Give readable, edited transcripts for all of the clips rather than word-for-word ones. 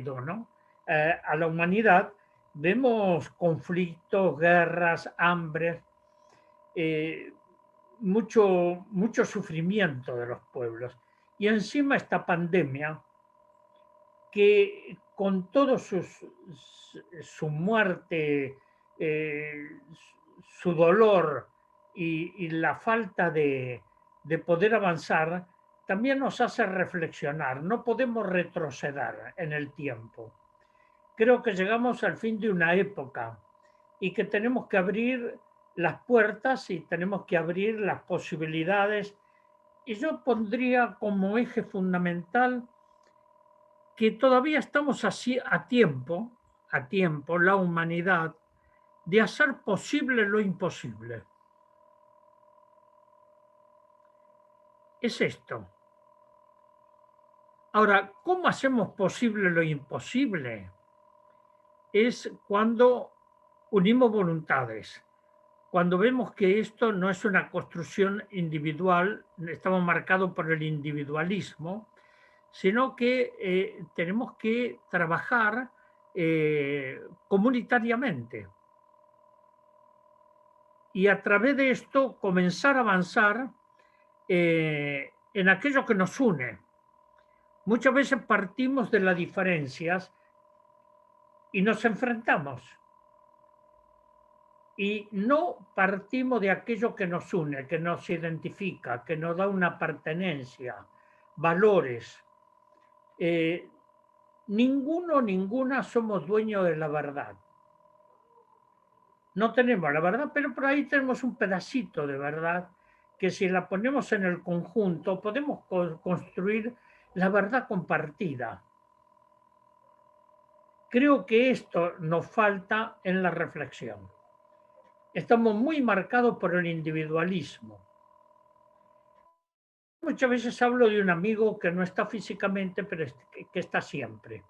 ¿no? A la humanidad, vemos conflictos, guerras, hambres, eh, mucho sufrimiento de los pueblos. Y encima esta pandemia, que con todo su muerte, su dolor y la falta de poder avanzar, también nos hace reflexionar. No podemos retroceder en el tiempo. Creo que llegamos al fin de una época y que tenemos que abrir las puertas y tenemos que abrir las posibilidades. Y yo pondría como eje fundamental que todavía estamos así a tiempo, la humanidad, de hacer posible lo imposible. Es esto. Ahora, ¿cómo hacemos posible lo imposible? Es cuando unimos voluntades, cuando vemos que esto no es una construcción individual, estamos marcados por el individualismo, sino que tenemos que trabajar comunitariamente y a través de esto comenzar a avanzar en aquello que nos une. Muchas veces partimos de las diferencias y nos enfrentamos. Y no partimos de aquello que nos une, que nos identifica, que nos da una pertenencia, valores. Ninguna somos dueños de la verdad. No tenemos la verdad, pero por ahí tenemos un pedacito de verdad que si la ponemos en el conjunto podemos construir la verdad compartida. Creo que esto nos falta en la reflexión. Estamos muy marcados por el individualismo. Muchas veces hablo de un amigo que no está físicamente, pero que está siempre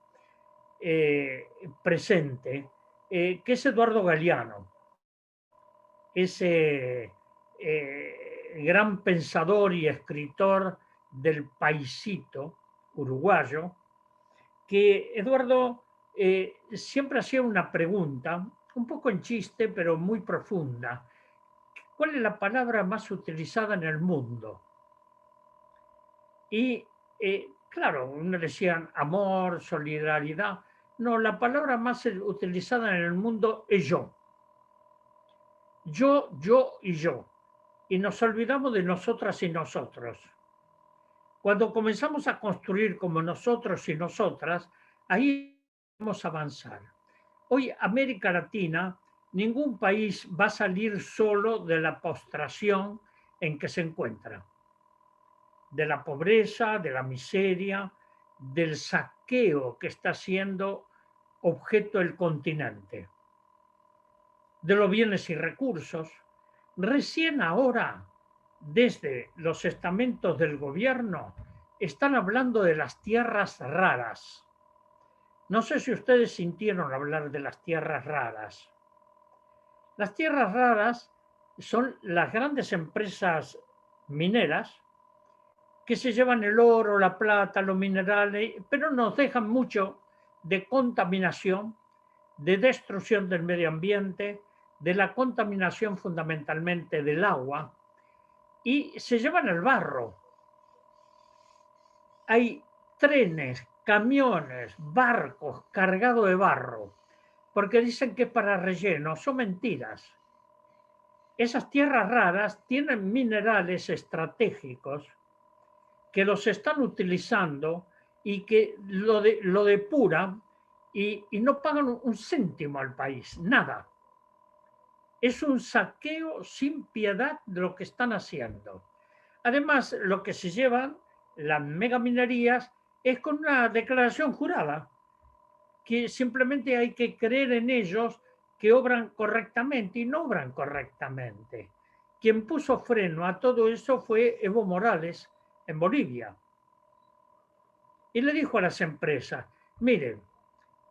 presente, que es Eduardo Galeano, ese gran pensador y escritor del Paisito uruguayo, que Eduardo siempre hacía una pregunta, un poco en chiste, pero muy profunda. ¿Cuál es la palabra más utilizada en el mundo? Y claro, uno decían amor, solidaridad. No, la palabra más utilizada en el mundo es yo. Yo y yo. Y nos olvidamos de nosotras y nosotros. Cuando comenzamos a construir como nosotros y nosotras, ahí vamos a avanzar. Hoy América Latina, ningún país va a salir solo de la postración en que se encuentra, de la pobreza, de la miseria, del saqueo que está siendo objeto el continente, de los bienes y recursos. Recién ahora, desde los estamentos del gobierno, están hablando de las tierras raras. No sé si ustedes sintieron hablar de las tierras raras. Las tierras raras son las grandes empresas mineras que se llevan el oro, la plata, los minerales, pero nos dejan mucho de contaminación, de destrucción del medio ambiente, de la contaminación fundamentalmente del agua, y se llevan el barro. Hay trenes, camiones, barcos cargados de barro, porque dicen que es para relleno, son mentiras. Esas tierras raras tienen minerales estratégicos que los están utilizando y que lo depuran y no pagan un céntimo al país, nada. Es un saqueo sin piedad de lo que están haciendo. Además, lo que se llevan las megaminerías es con una declaración jurada, que simplemente hay que creer en ellos que obran correctamente y no obran correctamente. Quien puso freno a todo eso fue Evo Morales en Bolivia. Y le dijo a las empresas, miren,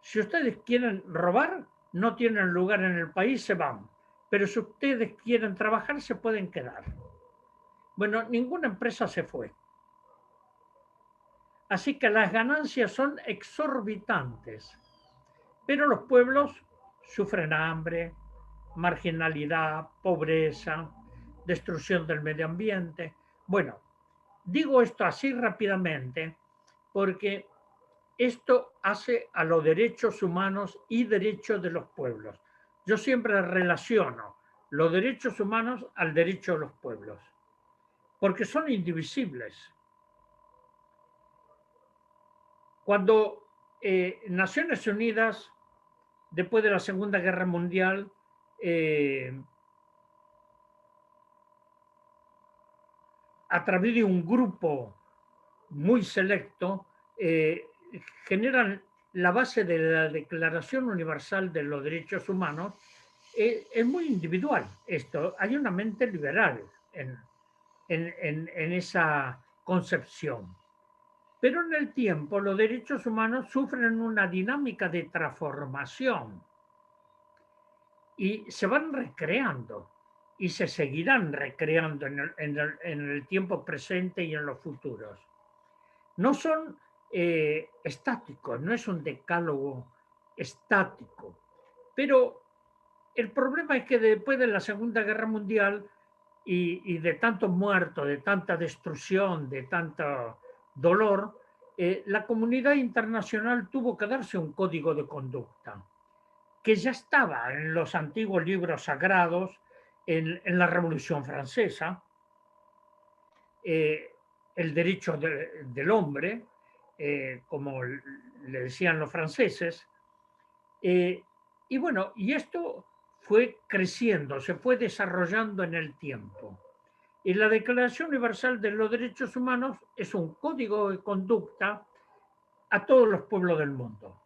si ustedes quieren robar, no tienen lugar en el país, se van. Pero si ustedes quieren trabajar, se pueden quedar. Bueno, ninguna empresa se fue. Así que las ganancias son exorbitantes, pero los pueblos sufren hambre, marginalidad, pobreza, destrucción del medio ambiente. Bueno, digo esto así rápidamente porque esto hace a los derechos humanos y derechos de los pueblos. Yo siempre relaciono los derechos humanos al derecho de los pueblos, porque son indivisibles. Cuando Naciones Unidas, después de la Segunda Guerra Mundial, a través de un grupo muy selecto, generan la base de la Declaración Universal de los Derechos Humanos. Es muy individual esto, hay una mente liberal en esa concepción. Pero en el tiempo los derechos humanos sufren una dinámica de transformación y se van recreando y se seguirán recreando en el tiempo presente y en los futuros. No son estáticos, no es un decálogo estático, pero el problema es que después de la Segunda Guerra Mundial y de tantos muertos, de tanta destrucción, de tanto dolor, la comunidad internacional tuvo que darse un código de conducta que ya estaba en los antiguos libros sagrados, en la Revolución Francesa, el derecho del hombre, como le decían los franceses. Y bueno, y esto fue creciendo, se fue desarrollando en el tiempo. Y la Declaración Universal de los Derechos Humanos es un código de conducta a todos los pueblos del mundo,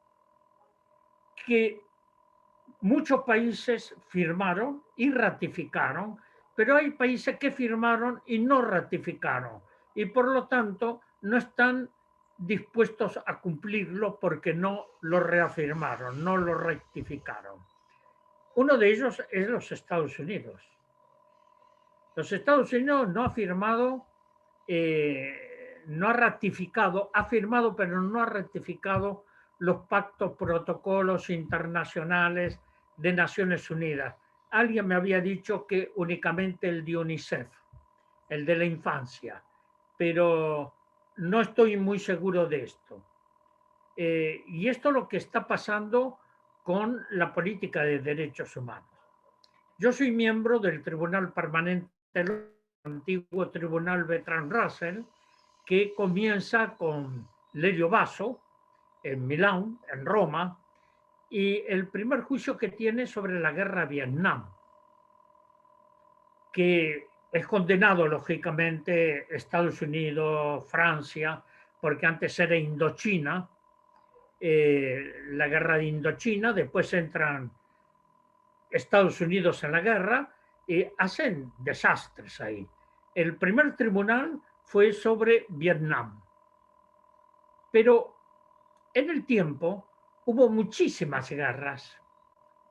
que muchos países firmaron y ratificaron, pero hay países que firmaron y no ratificaron, y por lo tanto no están dispuestos a cumplirlo porque no lo reafirmaron, no lo rectificaron. Uno de ellos es los Estados Unidos. Los Estados Unidos no ha firmado, no ha ratificado, ha firmado pero no ha ratificado los pactos, protocolos internacionales de Naciones Unidas. Alguien me había dicho que únicamente el de UNICEF, el de la infancia, pero no estoy muy seguro de esto. Y esto es lo que está pasando con la política de derechos humanos. Yo soy miembro del Tribunal Permanente, el antiguo Tribunal Bertrand Russell, que comienza con Lelio Basso en Milán, en Roma, y el primer juicio que tiene sobre la guerra de Vietnam, que es condenado lógicamente Estados Unidos, Francia, porque antes era Indochina, la guerra de Indochina, después entran Estados Unidos en la guerra y hacen desastres ahí. El primer tribunal fue sobre Vietnam, pero en el tiempo hubo muchísimas guerras,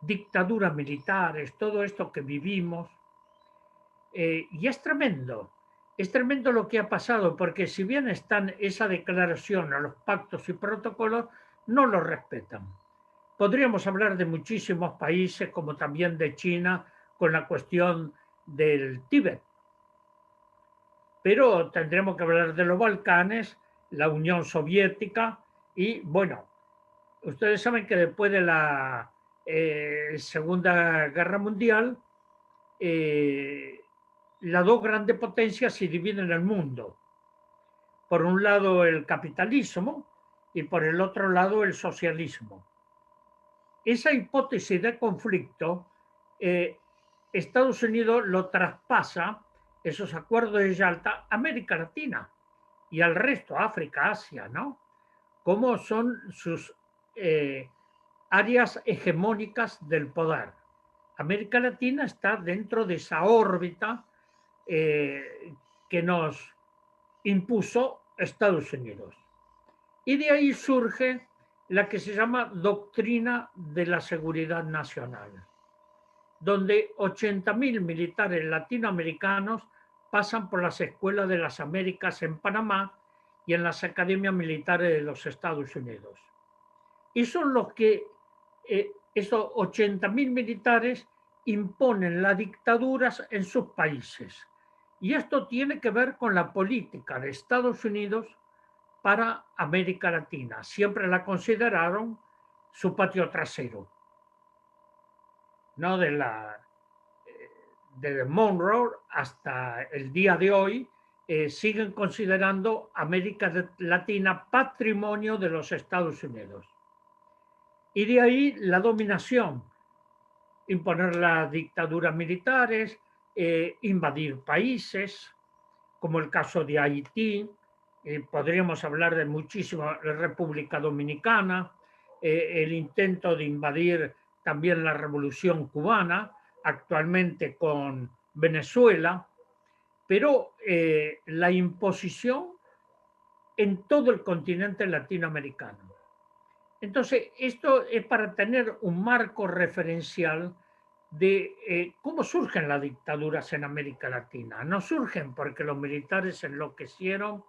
dictaduras militares, todo esto que vivimos, y es tremendo lo que ha pasado, porque si bien están esa declaración a los pactos y protocolos, no los respetan. Podríamos hablar de muchísimos países, como también de China, con la cuestión del Tíbet. Pero tendremos que hablar de los Balcanes, la Unión Soviética y, bueno, ustedes saben que después de la Segunda Guerra Mundial, las dos grandes potencias se dividen el mundo. Por un lado el capitalismo y por el otro lado el socialismo. Esa hipótesis de conflicto, Estados Unidos lo traspasa, esos acuerdos de Yalta, a América Latina y al resto, África, Asia, ¿no? ¿Cómo son sus áreas hegemónicas del poder? América Latina está dentro de esa órbita que nos impuso Estados Unidos. Y de ahí surge la que se llama Doctrina de la Seguridad Nacional, donde 80.000 militares latinoamericanos pasan por las escuelas de las Américas en Panamá y en las academias militares de los Estados Unidos. Y son los que, esos 80.000 militares imponen las dictaduras en sus países. Y esto tiene que ver con la política de Estados Unidos para América Latina. Siempre la consideraron su patio trasero, ¿no? De Monroe hasta el día de hoy, siguen considerando América Latina patrimonio de los Estados Unidos. Y de ahí la dominación, imponer las dictaduras militares, invadir países, como el caso de Haití, podríamos hablar de muchísimo, la República Dominicana, el intento de invadir también la Revolución Cubana, actualmente con Venezuela, pero la imposición en todo el continente latinoamericano. Entonces, esto es para tener un marco referencial de cómo surgen las dictaduras en América Latina. No surgen porque los militares enloquecieron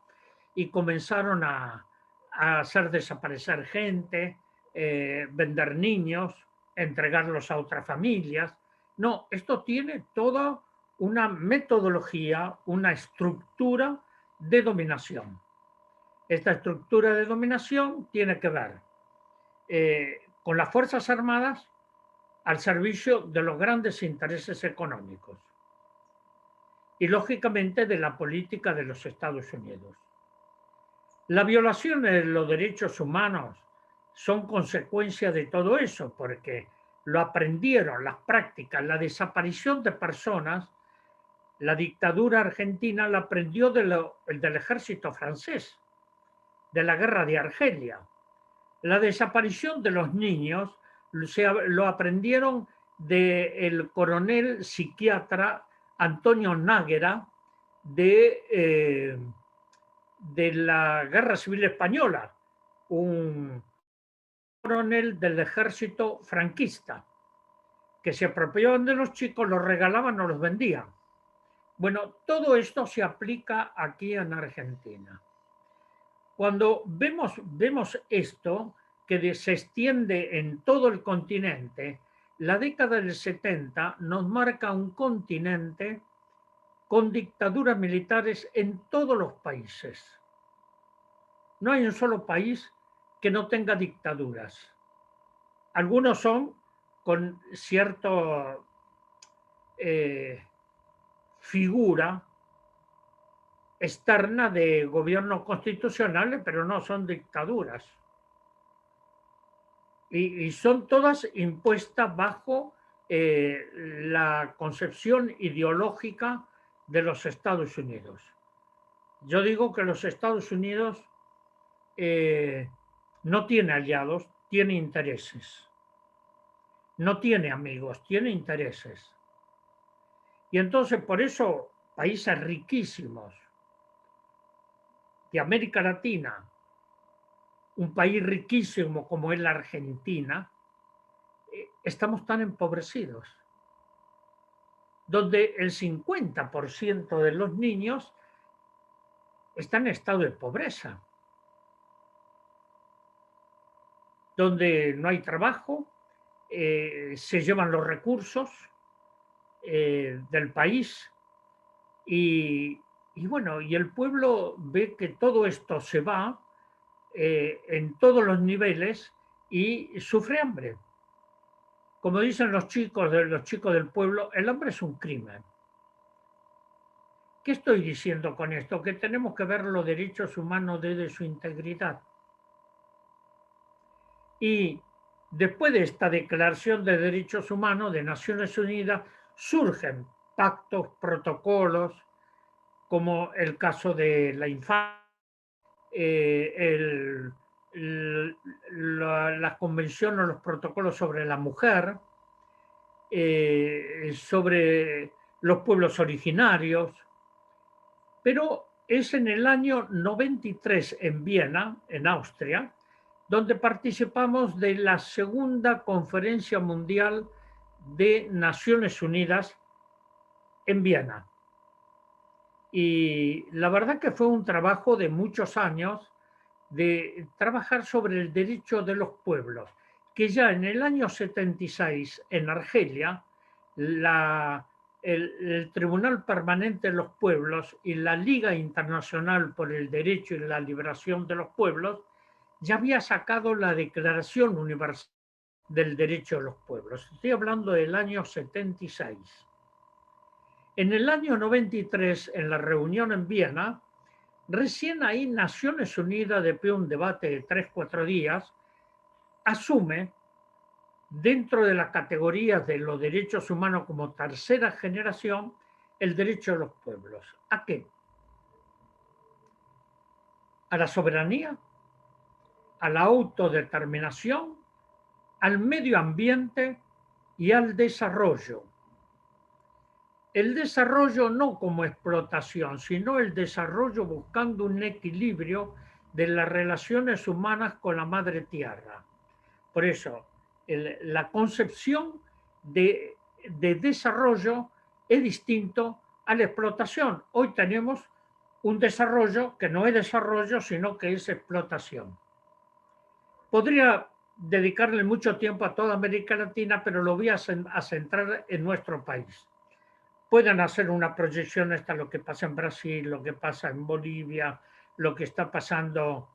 y comenzaron a hacer desaparecer gente, vender niños, entregarlos a otras familias. No, esto tiene toda una metodología, una estructura de dominación. Esta estructura de dominación tiene que ver con las Fuerzas Armadas al servicio de los grandes intereses económicos y, lógicamente, de la política de los Estados Unidos. Las violaciones de los derechos humanos son consecuencia de todo eso, porque lo aprendieron, las prácticas, la desaparición de personas, la dictadura argentina la aprendió del ejército francés, de la guerra de Argelia. La desaparición de los niños lo aprendieron del coronel psiquiatra Antonio Náguera de la Guerra Civil Española, un coronel del ejército franquista, que se apropiaban de los chicos, los regalaban o los vendían. Bueno, todo esto se aplica aquí en Argentina. Cuando vemos esto, que se extiende en todo el continente, la década del 70 nos marca un continente con dictaduras militares en todos los países. No hay un solo país que no tenga dictaduras. Algunos son con cierta figura externa de gobiernos constitucionales, pero no son dictaduras. Y son todas impuestas bajo la concepción ideológica de los Estados Unidos. Yo digo que los Estados Unidos no tiene aliados, tiene intereses. No tiene amigos, tiene intereses. Y entonces por eso países riquísimos de América Latina, un país riquísimo como es la Argentina, estamos tan empobrecidos, donde el 50% de los niños están en estado de pobreza, donde no hay trabajo, se llevan los recursos del país y bueno, y el pueblo ve que todo esto se va en todos los niveles y sufre hambre. Como dicen los chicos del pueblo, el hambre es un crimen. ¿Qué estoy diciendo con esto? Que tenemos que ver los derechos humanos desde su integridad. Y después de esta Declaración de Derechos Humanos de Naciones Unidas, surgen pactos, protocolos, como el caso de la infancia, las convenciones o los protocolos sobre la mujer, sobre los pueblos originarios, pero es en el año 93 en Viena, en Austria, donde participamos de la segunda conferencia mundial de Naciones Unidas en Viena. Y la verdad que fue un trabajo de muchos años de trabajar sobre el derecho de los pueblos, que ya en el año 76 en Argelia, la, el Tribunal Permanente de los Pueblos y la Liga Internacional por el Derecho y la Liberación de los Pueblos ya había sacado la Declaración Universal del Derecho de los Pueblos. Estoy hablando del año 76. En el año 93, en la reunión en Viena, recién ahí Naciones Unidas, después de un debate de 3, 4 días, asume dentro de las categorías de los derechos humanos como tercera generación el derecho de los pueblos. ¿A qué? A la soberanía, a la autodeterminación, al medio ambiente y al desarrollo. El desarrollo no como explotación, sino el desarrollo buscando un equilibrio de las relaciones humanas con la madre tierra. Por eso, la concepción de desarrollo es distinto a la explotación. Hoy tenemos un desarrollo que no es desarrollo, sino que es explotación. Podría dedicarle mucho tiempo a toda América Latina, pero lo voy a centrar en nuestro país. Pueden hacer una proyección hasta lo que pasa en Brasil, lo que pasa en Bolivia, lo que está pasando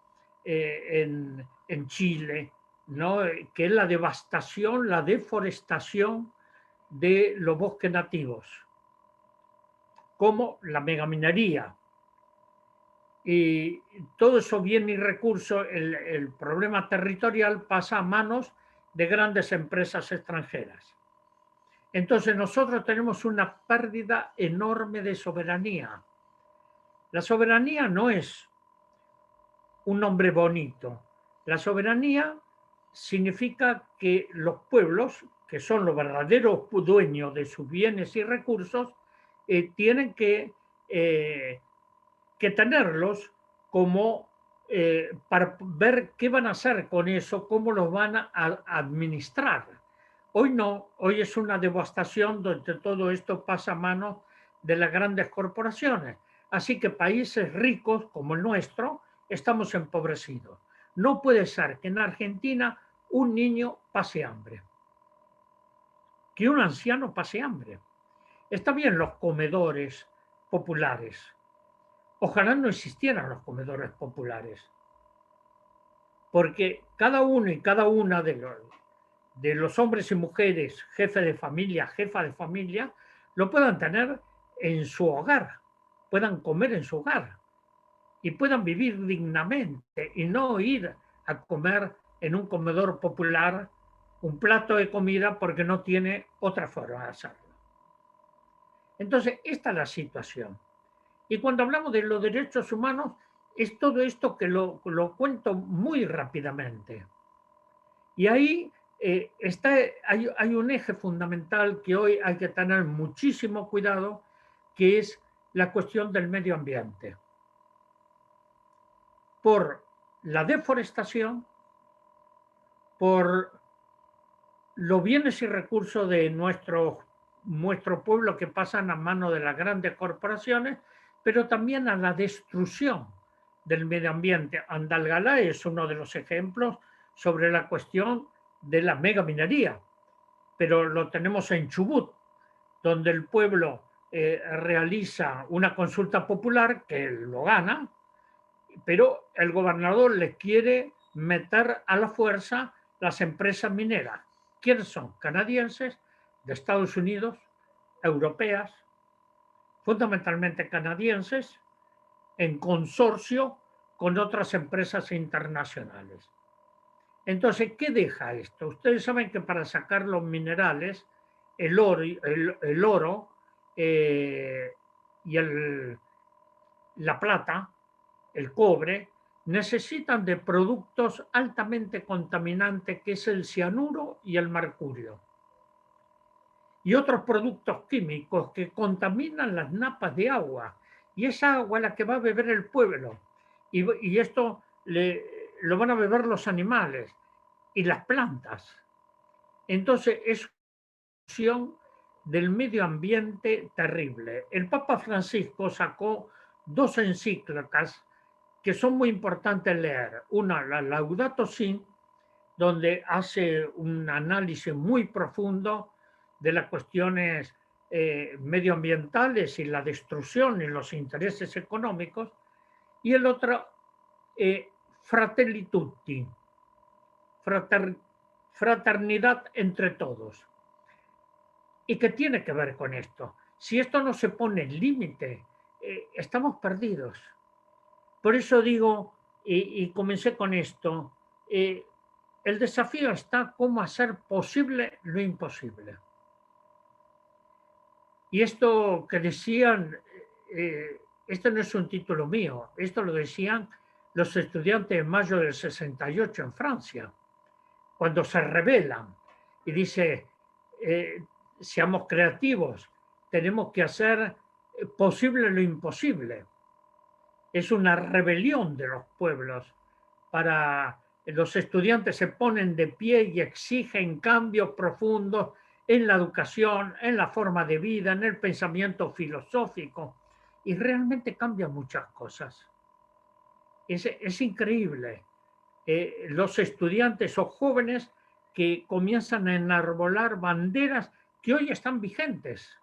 en Chile, ¿no? Que es la devastación, la deforestación de los bosques nativos, como la megaminería. Y todo eso viene y recursos, el problema territorial pasa a manos de grandes empresas extranjeras. Entonces nosotros tenemos una pérdida enorme de soberanía. La soberanía no es un nombre bonito. La soberanía significa que los pueblos, que son los verdaderos dueños de sus bienes y recursos, tienen que tenerlos como para ver qué van a hacer con eso, cómo los van a administrar. Hoy no, hoy es una devastación donde todo esto pasa a manos de las grandes corporaciones. Así que países ricos como el nuestro estamos empobrecidos. No puede ser que en Argentina un niño pase hambre, que un anciano pase hambre. Está bien los comedores populares. Ojalá no existieran los comedores populares, porque cada uno y cada una de los hombres y mujeres, jefe de familia, jefa de familia, lo puedan tener en su hogar, puedan comer en su hogar y puedan vivir dignamente y no ir a comer en un comedor popular un plato de comida porque no tiene otra forma de hacerlo. Entonces, esta es la situación. Y cuando hablamos de los derechos humanos, es todo esto que lo cuento muy rápidamente. Y ahí hay un eje fundamental que hoy hay que tener muchísimo cuidado, que es la cuestión del medio ambiente. Por la deforestación, por los bienes y recursos de nuestro pueblo que pasan a manos de las grandes corporaciones, pero también a la destrucción del medio ambiente. Andalgalá es uno de los ejemplos sobre la cuestión de la megaminería, pero lo tenemos en Chubut, donde el pueblo realiza una consulta popular que lo gana, pero el gobernador le quiere meter a la fuerza las empresas mineras. ¿Quiénes son? Canadienses, de Estados Unidos, europeas, fundamentalmente canadienses, en consorcio con otras empresas internacionales. Entonces, ¿qué deja esto? Ustedes saben que para sacar los minerales, el oro y la plata, el cobre, necesitan de productos altamente contaminantes, que es el cianuro y el mercurio, y otros productos químicos que contaminan las napas de agua, y esa agua la que va a beber el pueblo, y esto lo van a beber los animales y las plantas. Entonces es una del medio ambiente terrible. El Papa Francisco sacó dos encíclicas que son muy importantes leer. Una, la Laudato Si, donde hace un análisis muy profundo de las cuestiones medioambientales y la destrucción y los intereses económicos, y el otro, Fratelli Tutti, fraternidad entre todos. ¿Y qué tiene que ver con esto? Si esto no se pone límite, estamos perdidos. Por eso digo, y comencé con esto, el desafío está cómo hacer posible lo imposible. Y esto que decían, esto no es un título mío, esto lo decían los estudiantes en mayo del 68 en Francia, cuando se rebelan y dice, seamos creativos, tenemos que hacer posible lo imposible. Es una rebelión de los pueblos. Para los estudiantes se ponen de pie y exigen cambios profundos en la educación, en la forma de vida, en el pensamiento filosófico, y realmente cambian muchas cosas. Es increíble. Los estudiantes o jóvenes que comienzan a enarbolar banderas que hoy están vigentes.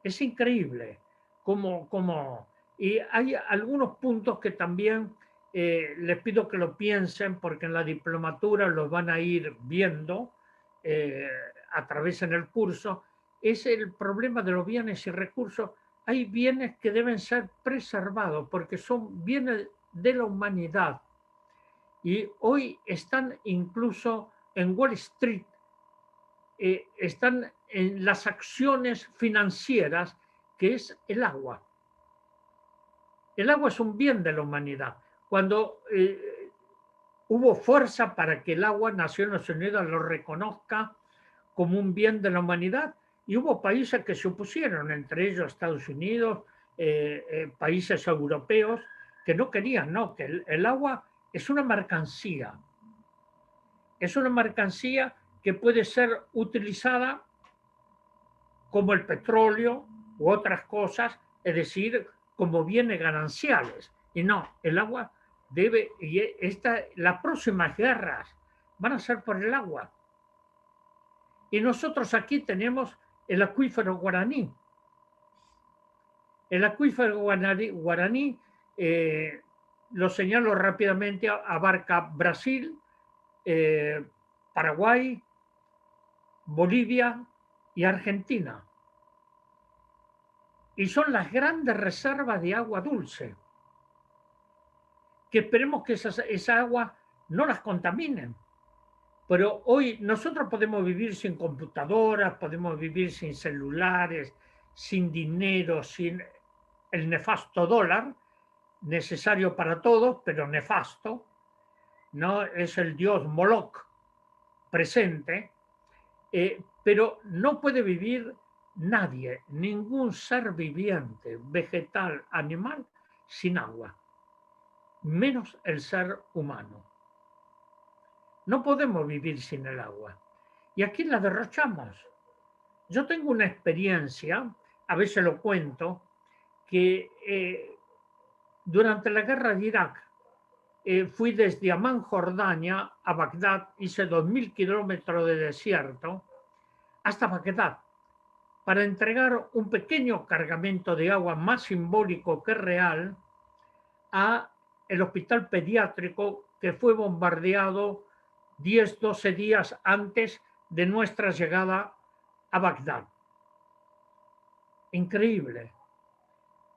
Es increíble cómo y hay algunos puntos que también les pido que lo piensen porque en la diplomatura los van a ir viendo eh, a través en el curso. Es el problema de los bienes y recursos. Hay bienes que deben ser preservados porque son bienes de la humanidad y hoy están incluso en Wall Street, están en las acciones financieras, que es el agua. El agua es un bien de la humanidad. Cuando hubo fuerza para que el agua, Naciones Unidas lo reconozca como un bien de la humanidad, y hubo países que se opusieron, entre ellos Estados Unidos, países europeos, que no querían, no, que el agua es una mercancía. Es una mercancía que puede ser utilizada como el petróleo u otras cosas, es decir, como bienes gananciales. Y no, el agua debe, y las próximas guerras van a ser por el agua. Y nosotros aquí tenemos el acuífero guaraní. El acuífero guaraní lo señalo rápidamente, abarca Brasil, Paraguay, Bolivia y Argentina. Y son las grandes reservas de agua dulce, que esperemos que esa agua no las contaminen. Pero hoy nosotros podemos vivir sin computadoras, podemos vivir sin celulares, sin dinero, sin el nefasto dólar, necesario para todos, pero nefasto, ¿no? Es el dios Moloch presente, pero no puede vivir nadie, ningún ser viviente, vegetal, animal, sin agua, menos el ser humano. No podemos vivir sin el agua. Y aquí la derrochamos. Yo tengo una experiencia, a veces lo cuento, que durante la guerra de Irak fui desde Amán, Jordania, a Bagdad, hice 2000 kilómetros de desierto, hasta Bagdad, para entregar un pequeño cargamento de agua más simbólico que real a el hospital pediátrico que fue bombardeado 10, 12 días antes de nuestra llegada a Bagdad. Increíble.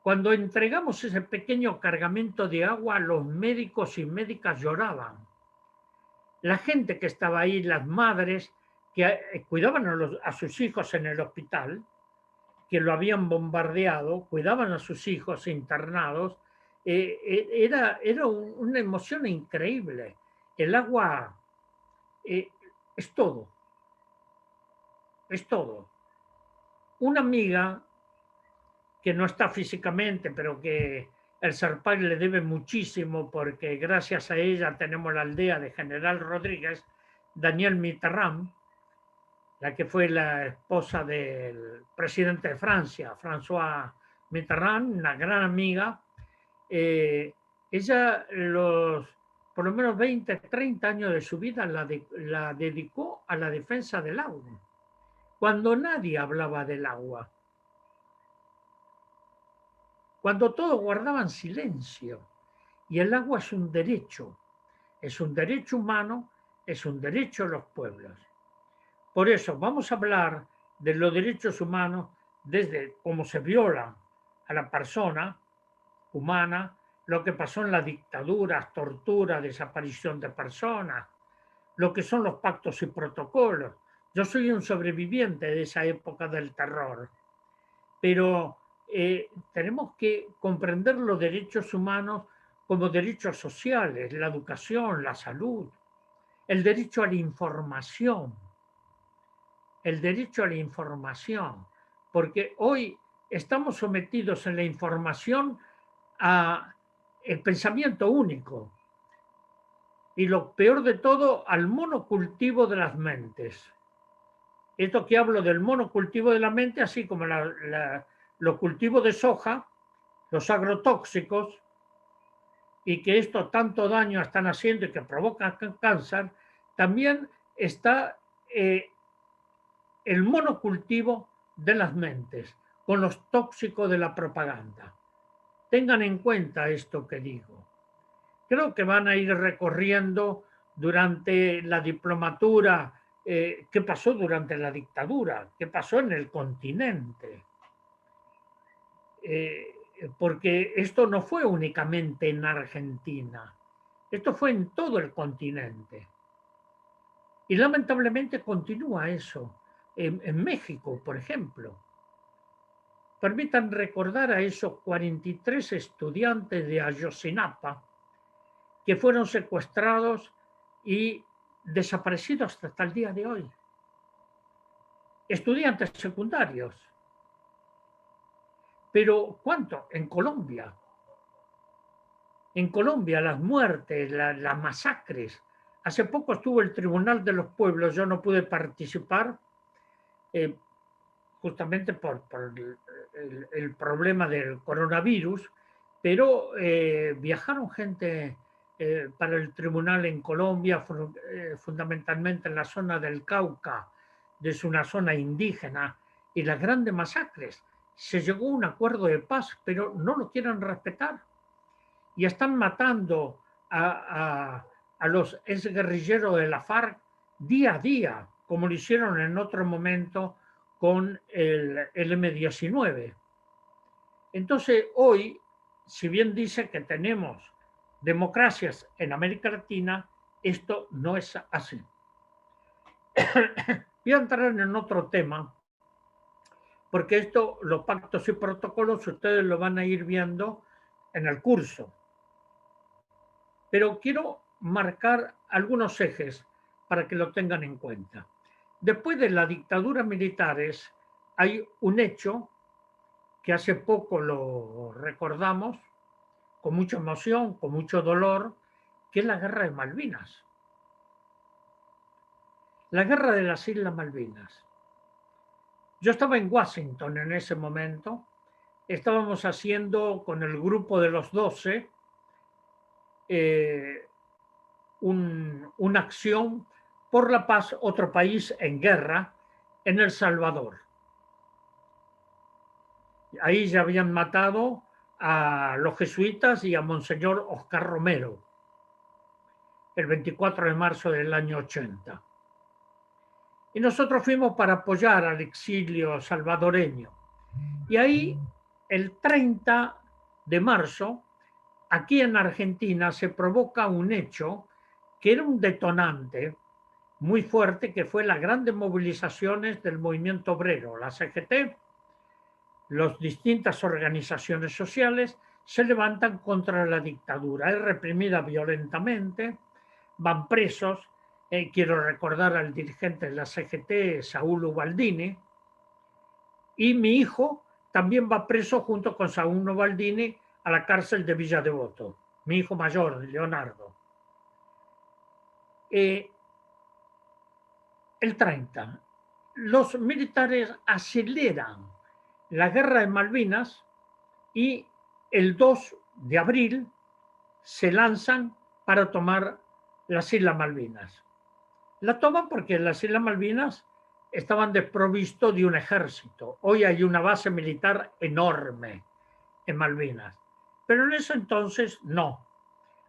Cuando entregamos ese pequeño cargamento de agua, los médicos y médicas lloraban. La gente que estaba ahí, las madres que cuidaban a sus hijos en el hospital, que lo habían bombardeado, cuidaban a sus hijos internados, era una emoción increíble. El agua es todo, es todo. Una amiga que no está físicamente, pero que el Serpag le debe muchísimo porque gracias a ella tenemos la aldea de General Rodríguez, Daniel Mitterrand, la que fue la esposa del presidente de Francia, François Mitterrand, una gran amiga. Ella por lo menos 20, 30 años de su vida la dedicó a la defensa del agua, cuando nadie hablaba del agua, cuando todos guardaban silencio. Y el agua es un derecho humano, es un derecho de los pueblos. Por eso vamos a hablar de los derechos humanos desde cómo se viola a la persona humana, lo que pasó en las dictaduras, tortura, desaparición de personas, lo que son los pactos y protocolos. Yo soy un sobreviviente de esa época del terror, pero tenemos que comprender los derechos humanos como derechos sociales, la educación, la salud, el derecho a la información, el derecho a la información, porque hoy estamos sometidos en la información a el pensamiento único y lo peor de todo, al monocultivo de las mentes. Esto que hablo del monocultivo de la mente, así como los cultivos de soja, los agrotóxicos, y que esto tanto daño están haciendo y que provocan cáncer, también está el monocultivo de las mentes, con los tóxicos de la propaganda. Tengan en cuenta esto que digo. Creo que van a ir recorriendo durante la diplomatura qué pasó durante la dictadura, qué pasó en el continente. Porque esto no fue únicamente en Argentina, esto fue en todo el continente. Y lamentablemente continúa eso. En México, por ejemplo. Permitan recordar a esos 43 estudiantes de Ayotzinapa que fueron secuestrados y desaparecidos hasta el día de hoy. Estudiantes secundarios. Pero ¿cuánto? En Colombia. En Colombia las muertes, las masacres. Hace poco estuvo el Tribunal de los Pueblos, yo no pude participar justamente por el problema del coronavirus, pero viajaron gente para el tribunal en Colombia, fundamentalmente en la zona del Cauca, es una zona indígena, y las grandes masacres. Se llegó a un acuerdo de paz, pero no lo quieren respetar. Y están matando a los exguerrilleros de la FARC día a día, como lo hicieron en otro momento con el M-19. Entonces, hoy, si bien dice que tenemos democracias en América Latina, esto no es así. Voy a entrar en otro tema, porque esto, los pactos y protocolos, ustedes lo van a ir viendo en el curso. Pero quiero marcar algunos ejes para que lo tengan en cuenta. Después de la dictadura militares, hay un hecho que hace poco lo recordamos con mucha emoción, con mucho dolor, que es la guerra de Malvinas. La guerra de las Islas Malvinas. Yo estaba en Washington en ese momento, estábamos haciendo con el grupo de los 12 una acción por la paz, otro país en guerra, en El Salvador. Ahí ya habían matado a los jesuitas y a Monseñor Oscar Romero, el 24 de marzo del año 80. Y nosotros fuimos para apoyar al exilio salvadoreño. Y ahí, el 30 de marzo, aquí en Argentina se provoca un hecho que era un detonante muy fuerte, que fue las grandes movilizaciones del movimiento obrero, la CGT. Las distintas organizaciones sociales se levantan contra la dictadura, es reprimida violentamente, van presos. Quiero recordar al dirigente de la CGT, Saúl Ubaldini, y mi hijo también va preso junto con Saúl Ubaldini a la cárcel de Villa Devoto, mi hijo mayor, Leonardo. El 30, los militares aceleran la guerra de Malvinas y el 2 de abril se lanzan para tomar las Islas Malvinas. La toman porque las Islas Malvinas estaban desprovistos de un ejército. Hoy hay una base militar enorme en Malvinas, pero en ese entonces no,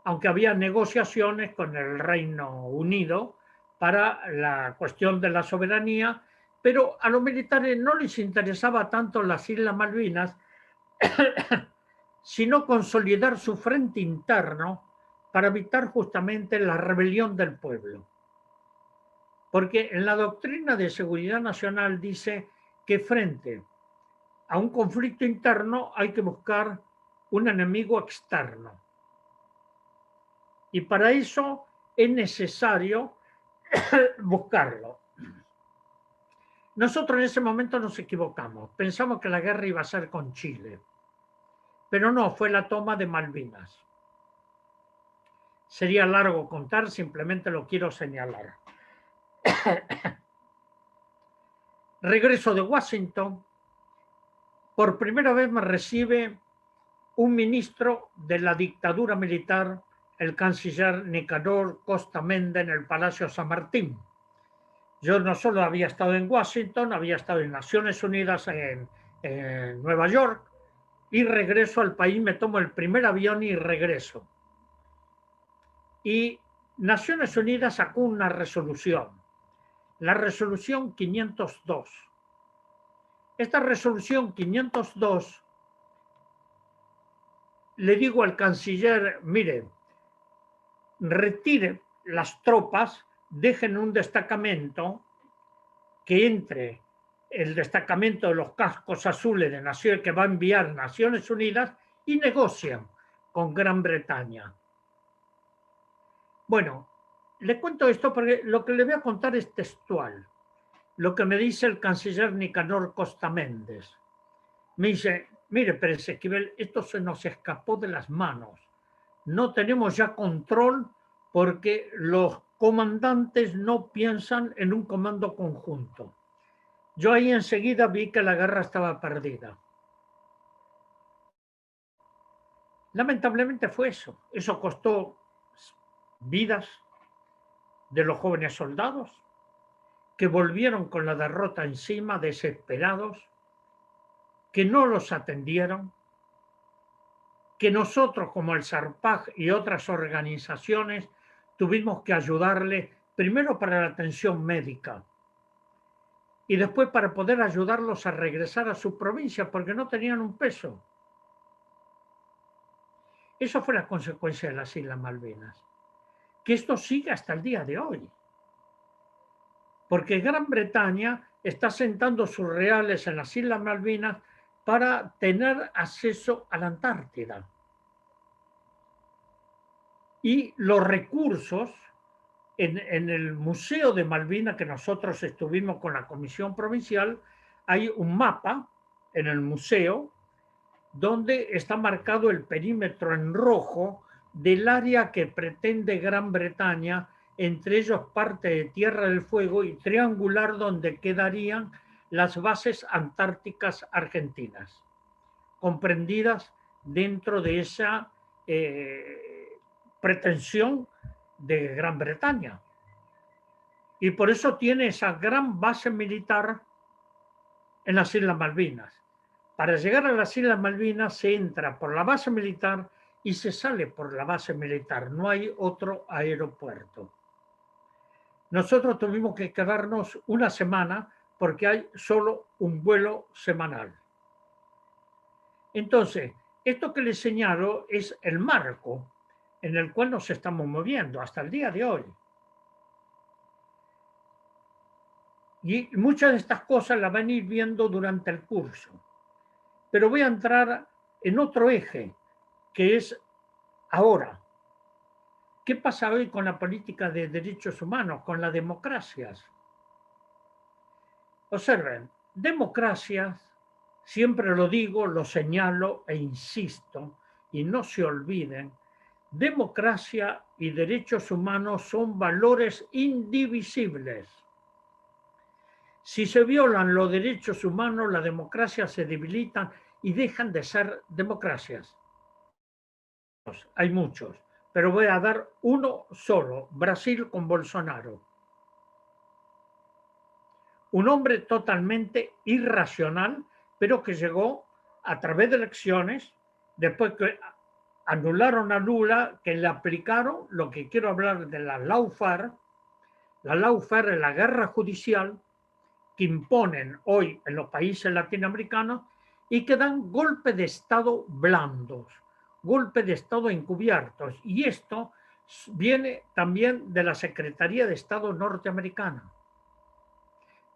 aunque había negociaciones con el Reino Unido para la cuestión de la soberanía, pero a los militares no les interesaba tanto las Islas Malvinas, sino consolidar su frente interno para evitar justamente la rebelión del pueblo. Porque en la doctrina de seguridad nacional dice que frente a un conflicto interno hay que buscar un enemigo externo. Y para eso es necesario buscarlo. Nosotros en ese momento nos equivocamos. Pensamos que la guerra iba a ser con Chile. Pero no, fue la toma de Malvinas. Sería largo contar, simplemente lo quiero señalar. Regreso de Washington. Por primera vez me recibe un ministro de la dictadura militar, el canciller Nicanor Costa Mende, en el Palacio San Martín. Yo no solo había estado en Washington, había estado en Naciones Unidas en Nueva York, y regreso al país, me tomo el primer avión y regreso. Y Naciones Unidas sacó una resolución, la resolución 502. Esta resolución 502, le digo al canciller, mire, retire las tropas, dejen un destacamento que entre el destacamento de los cascos azules de Naciones que va a enviar Naciones Unidas y negocien con Gran Bretaña. Bueno, le cuento esto porque lo que le voy a contar es textual. Lo que me dice el canciller Nicanor Costa Méndez. Me dice, mire, Pérez Esquivel, esto se nos escapó de las manos. No tenemos ya control porque los comandantes no piensan en un comando conjunto. Yo ahí enseguida vi que la guerra estaba perdida. Lamentablemente fue eso. Eso costó vidas de los jóvenes soldados que volvieron con la derrota encima, desesperados, que no los atendieron, que nosotros como el SARPAG y otras organizaciones tuvimos que ayudarle primero para la atención médica y después para poder ayudarlos a regresar a su provincia porque no tenían un peso. Eso fue la consecuencia de las Islas Malvinas. Que esto sigue hasta el día de hoy. Porque Gran Bretaña está sentando sus reales en las Islas Malvinas para tener acceso a la Antártida. Y los recursos en el Museo de Malvinas, que nosotros estuvimos con la Comisión Provincial, hay un mapa en el museo donde está marcado el perímetro en rojo del área que pretende Gran Bretaña, entre ellos parte de Tierra del Fuego y triangular donde quedarían las bases antárticas argentinas, comprendidas dentro de esa pretensión de Gran Bretaña. Y por eso tiene esa gran base militar en las Islas Malvinas. Para llegar a las Islas Malvinas se entra por la base militar y se sale por la base militar. No hay otro aeropuerto. Nosotros tuvimos que quedarnos una semana porque hay solo un vuelo semanal. Entonces, esto que les señalo es el marco en el cual nos estamos moviendo hasta el día de hoy. Y muchas de estas cosas las van a ir viendo durante el curso. Pero voy a entrar en otro eje, que es ahora. ¿Qué pasa hoy con la política de derechos humanos, con las democracias? Observen, democracias, siempre lo digo, lo señalo e insisto, y no se olviden, democracia y derechos humanos son valores indivisibles. Si se violan los derechos humanos, las democracias se debilitan y dejan de ser democracias. Hay muchos, pero voy a dar uno solo, Brasil con Bolsonaro. Un hombre totalmente irracional, pero que llegó a través de elecciones, después que anularon a Lula, que le aplicaron lo que quiero hablar de la lawfare. La lawfare es la guerra judicial que imponen hoy en los países latinoamericanos y que dan golpes de Estado blandos, golpes de Estado encubiertos. Y esto viene también de la Secretaría de Estado norteamericana.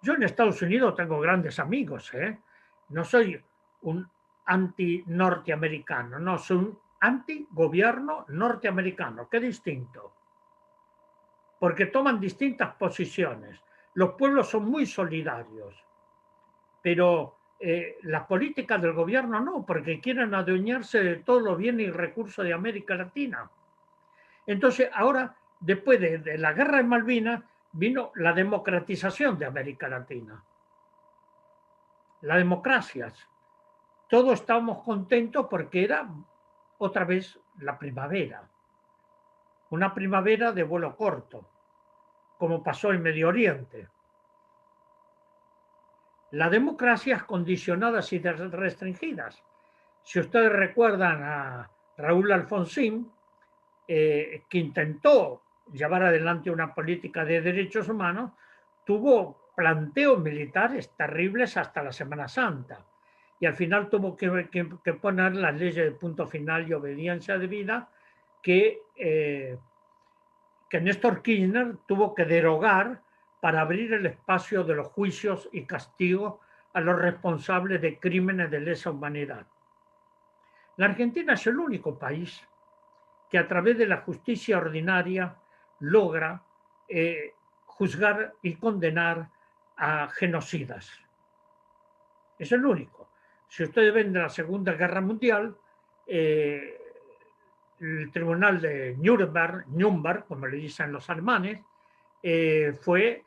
Yo en Estados Unidos tengo grandes amigos, ¿eh? No soy un anti-norteamericano, no, soy un anti-gobierno norteamericano, qué distinto, porque toman distintas posiciones. Los pueblos son muy solidarios, pero las políticas del gobierno no, porque quieren adueñarse de todos los bienes y recursos de América Latina. Entonces, ahora, después de la guerra de Malvinas, vino la democratización de América Latina. Las democracias. Todos estábamos contentos porque era otra vez la primavera. Una primavera de vuelo corto, como pasó en Medio Oriente. Las democracias condicionadas y restringidas. Si ustedes recuerdan a Raúl Alfonsín, que intentó llevar adelante una política de derechos humanos, tuvo planteos militares terribles hasta la Semana Santa. Y al final tuvo que poner las leyes de punto final y obediencia debida que Néstor Kirchner tuvo que derogar para abrir el espacio de los juicios y castigos a los responsables de crímenes de lesa humanidad. La Argentina es el único país que a través de la justicia ordinaria logra juzgar y condenar a genocidas. Es el único. Si ustedes ven de la Segunda Guerra Mundial, el tribunal de Nürnberg, como le dicen los alemanes, fue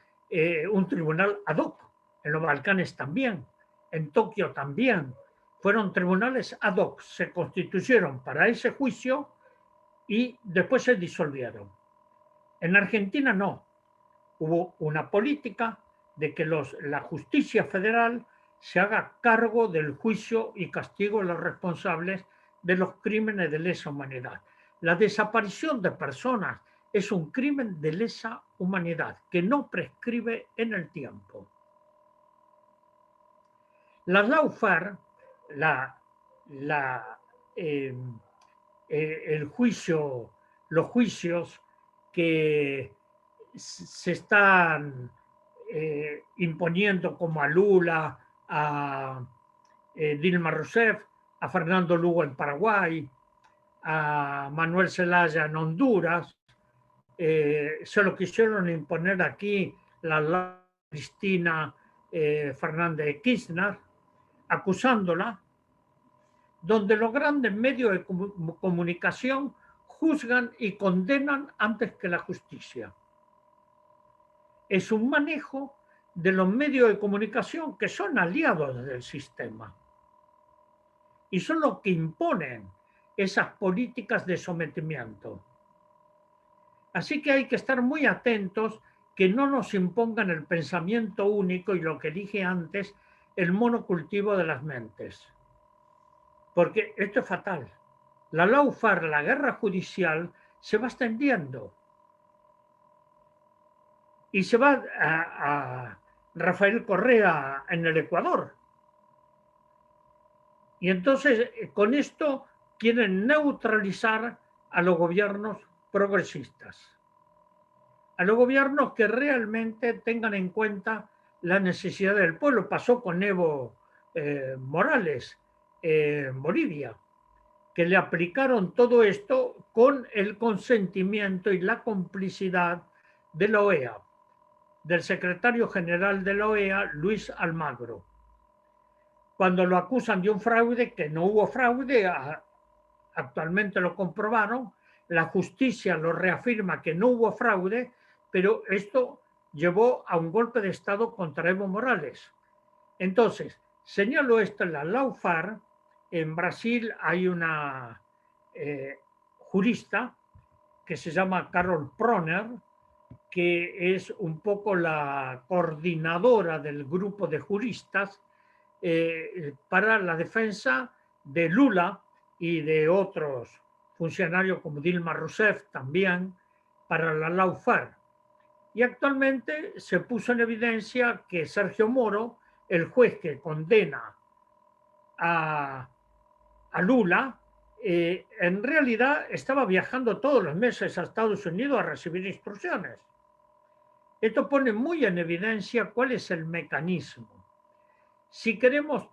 un tribunal ad hoc. En los Balcanes también, en Tokio también. Fueron tribunales ad hoc, se constituyeron para ese juicio y después se disolvieron. En Argentina no. Hubo una política de que la justicia federal se haga cargo del juicio y castigo de los responsables de los crímenes de lesa humanidad. La desaparición de personas es un crimen de lesa humanidad que no prescribe en el tiempo. La lawfare, el juicio, los juicios que se están imponiendo como a Lula, a Dilma Rousseff, a Fernando Lugo en Paraguay, a Manuel Zelaya en Honduras, se lo quisieron imponer aquí la Cristina Fernández de Kirchner, acusándola, donde los grandes medios de comunicación juzgan y condenan antes que la justicia. Es un manejo de los medios de comunicación que son aliados del sistema y son los que imponen esas políticas de sometimiento. Así que hay que estar muy atentos que no nos impongan el pensamiento único y lo que dije antes, el monocultivo de las mentes. Porque esto es fatal. La lawfare, la guerra judicial, se va extendiendo. Y se va a Rafael Correa en el Ecuador. Y entonces, con esto quieren neutralizar a los gobiernos progresistas, a los gobiernos que realmente tengan en cuenta la necesidad del pueblo. Pasó con Evo Morales en Bolivia, que le aplicaron todo esto con el consentimiento y la complicidad de la OEA, del secretario general de la OEA, Luis Almagro. Cuando lo acusan de un fraude, que no hubo fraude, actualmente lo comprobaron, la justicia lo reafirma que no hubo fraude, pero esto llevó a un golpe de Estado contra Evo Morales. Entonces, señalo esto en la Lawfare. En Brasil hay una jurista que se llama Carol Proner, que es un poco la coordinadora del grupo de juristas para la defensa de Lula y de otros funcionarios como Dilma Rousseff también para la Lawfare. Y actualmente se puso en evidencia que Sergio Moro, el juez que condena a Lula, en realidad estaba viajando todos los meses a Estados Unidos a recibir instrucciones. Esto pone muy en evidencia cuál es el mecanismo. Si queremos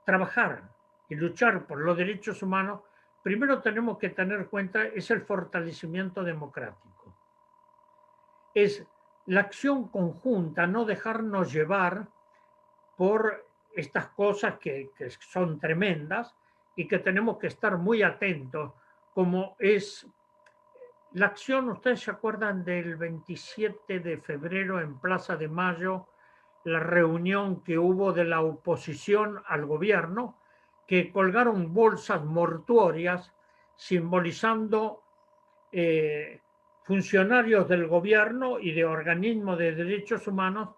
trabajar y luchar por los derechos humanos, primero tenemos que tener en cuenta es el fortalecimiento democrático. Es la acción conjunta, no dejarnos llevar por estas cosas que son tremendas y que tenemos que estar muy atentos, como es la acción. Ustedes se acuerdan del 27 de febrero en Plaza de Mayo, la reunión que hubo de la oposición al gobierno, que colgaron bolsas mortuorias simbolizando funcionarios del gobierno y de organismos de derechos humanos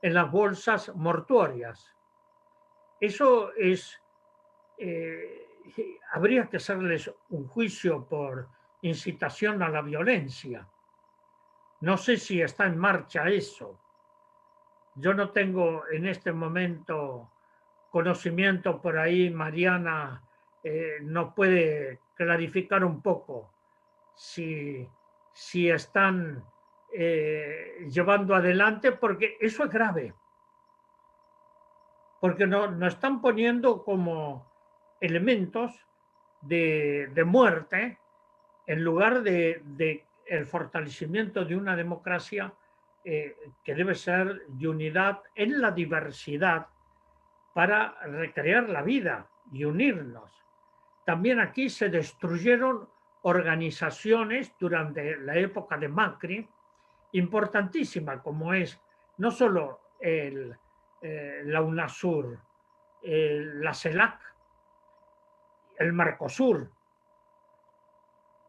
en las bolsas mortuorias. Eso es, habría que hacerles un juicio por incitación a la violencia. No sé si está en marcha eso. Yo no tengo en este momento conocimiento por ahí. Mariana nos puede clarificar un poco si están llevando adelante, porque eso es grave, porque nos están poniendo como elementos de muerte en lugar de el fortalecimiento de una democracia que debe ser de unidad en la diversidad para recrear la vida y unirnos. También aquí se destruyeron organizaciones durante la época de Macri, importantísima, como es no solo la UNASUR, la CELAC, el Mercosur.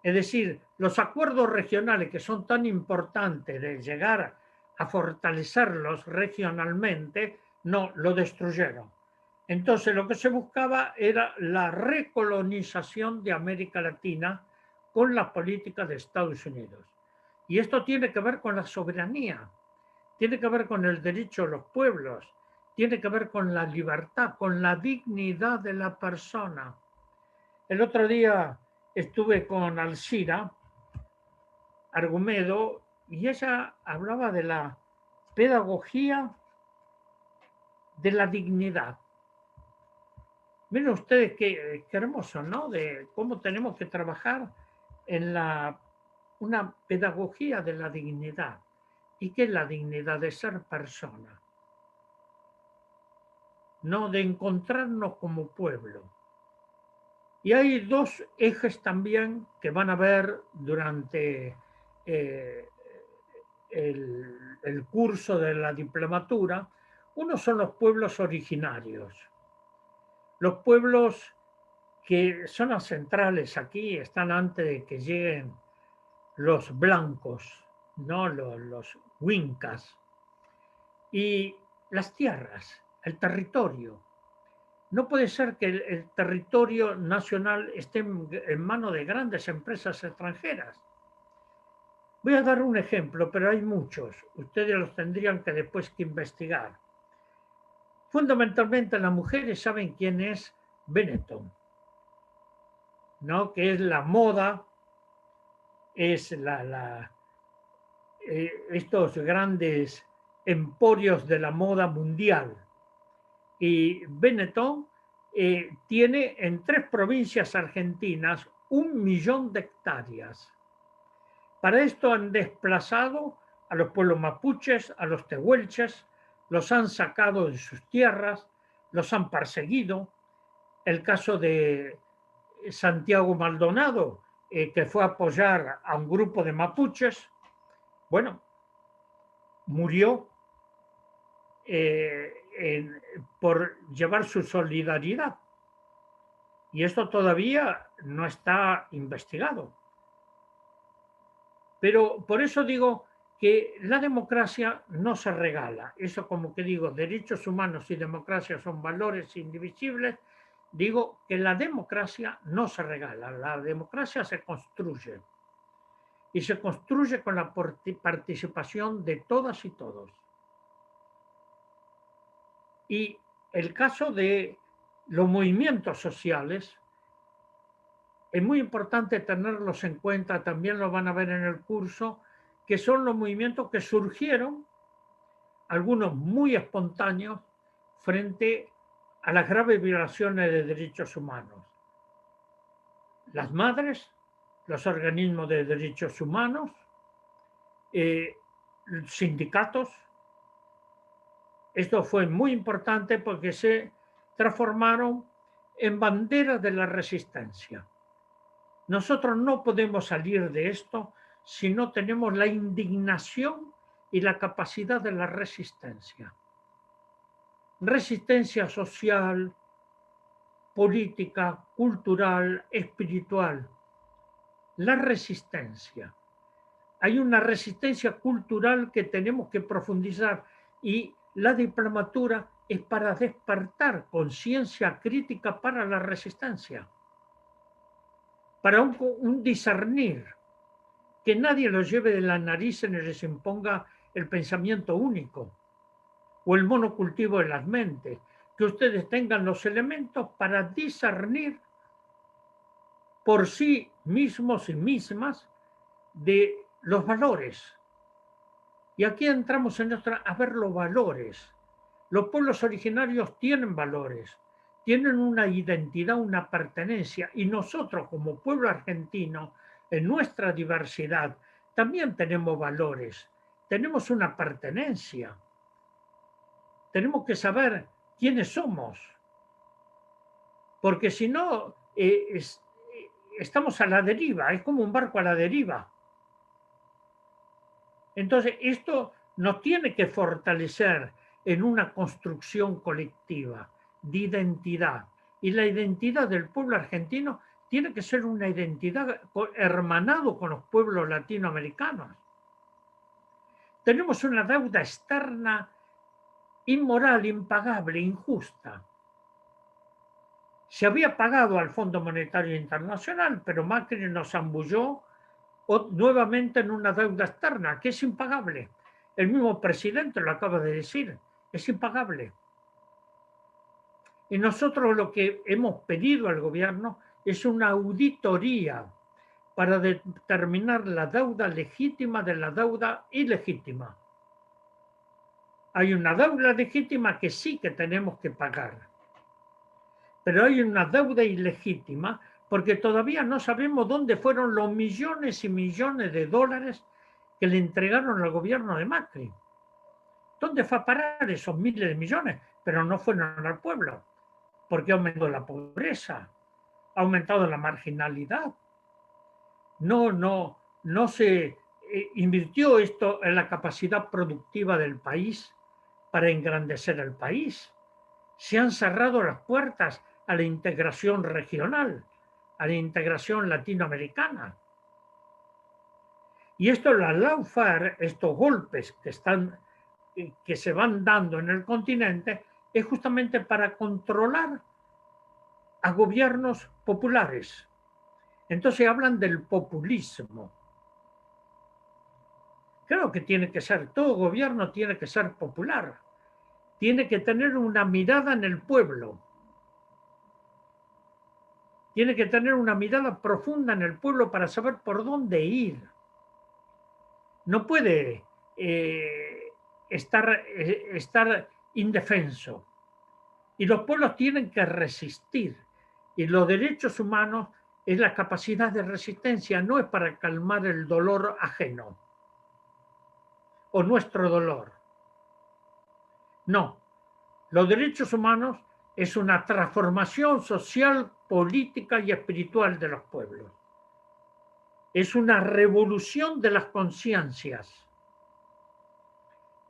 Es decir, los acuerdos regionales que son tan importantes de llegar a fortalecerlos regionalmente, no, lo destruyeron. Entonces lo que se buscaba era la recolonización de América Latina con las políticas de Estados Unidos. Y esto tiene que ver con la soberanía, tiene que ver con el derecho de los pueblos, tiene que ver con la libertad, con la dignidad de la persona. El otro día estuve con Alcira Argumedo y ella hablaba de la pedagogía de la dignidad. Miren ustedes qué hermoso, ¿no? De cómo tenemos que trabajar en una pedagogía de la dignidad. ¿Y qué es la dignidad? De ser persona, no de encontrarnos como pueblo. Y hay dos ejes también que van a ver durante el curso de la diplomatura. Uno son los pueblos originarios. Los pueblos que son las centrales aquí, están antes de que lleguen los blancos, ¿no? Los huincas. Y las tierras, el territorio. No puede ser que el territorio nacional esté en manos de grandes empresas extranjeras. Voy a dar un ejemplo, pero hay muchos. Ustedes los tendrían que después que investigar. Fundamentalmente las mujeres saben quién es Benetton, ¿no? Que es la moda, es estos grandes emporios de la moda mundial. Y Benetton tiene en 3 provincias argentinas 1 millón de hectáreas. Para esto han desplazado a los pueblos mapuches, a los tehuelches, los han sacado de sus tierras, los han perseguido. El caso de Santiago murió por llevar su solidaridad. Y esto todavía no está investigado. Pero por eso digo que la democracia no se regala. Eso, como que digo, derechos humanos y democracia son valores indivisibles. Digo que la democracia no se regala, la democracia se construye. Y se construye con la participación de todas y todos. Y el caso de los movimientos sociales es muy importante tenerlos en cuenta, también lo van a ver en el curso, que son los movimientos que surgieron, algunos muy espontáneos, frente a las graves violaciones de derechos humanos. Las madres, los organismos de derechos humanos, sindicatos. Esto fue muy importante porque se transformaron en banderas de la resistencia. Nosotros no podemos salir de esto si no tenemos la indignación y la capacidad de la resistencia. Resistencia social, política, cultural, espiritual. La resistencia. Hay una resistencia cultural que tenemos que profundizar y la diplomatura es para despertar conciencia crítica para la resistencia, para un discernir, que nadie los lleve de la nariz y les imponga el pensamiento único o el monocultivo de las mentes, que ustedes tengan los elementos para discernir por sí mismos y mismas de los valores. Y aquí entramos a ver los valores. Los pueblos originarios tienen valores, tienen una identidad, una pertenencia, y nosotros como pueblo argentino, en nuestra diversidad, también tenemos valores, tenemos una pertenencia. Tenemos que saber quiénes somos, porque si no, estamos a la deriva, es como un barco a la deriva. Entonces, esto nos tiene que fortalecer en una construcción colectiva de identidad. Y la identidad del pueblo argentino tiene que ser una identidad hermanado con los pueblos latinoamericanos. Tenemos una deuda externa inmoral, impagable, injusta. Se había pagado al Fondo Monetario Internacional, pero Macri nos zambulló nuevamente en una deuda externa que es impagable. El mismo presidente lo acaba de decir, es impagable. Y nosotros lo que hemos pedido al gobierno es una auditoría para determinar la deuda legítima de la deuda ilegítima. Hay una deuda legítima que sí que tenemos que pagar, pero hay una deuda ilegítima porque todavía no sabemos dónde fueron los millones y millones de dólares que le entregaron al gobierno de Macri. ¿Dónde fue a parar esos miles de millones? Pero no fueron al pueblo, porque ha aumentado la pobreza, ha aumentado la marginalidad. No se invirtió esto en la capacidad productiva del país para engrandecer el país. Se han cerrado las puertas a la integración regional, a la integración latinoamericana. Y esto, la lawfare, estos golpes que se van dando en el continente, es justamente para controlar a gobiernos populares. Entonces hablan del populismo. Creo que tiene que ser, todo gobierno tiene que ser popular, tiene que tener una mirada en el pueblo, tiene que tener una mirada profunda en el pueblo para saber por dónde ir. No puede estar indefenso. Y los pueblos tienen que resistir. Y los derechos humanos es la capacidad de resistencia, no es para calmar el dolor ajeno o nuestro dolor. No, los derechos humanos es una transformación social, política y espiritual de los pueblos. Es una revolución de las conciencias.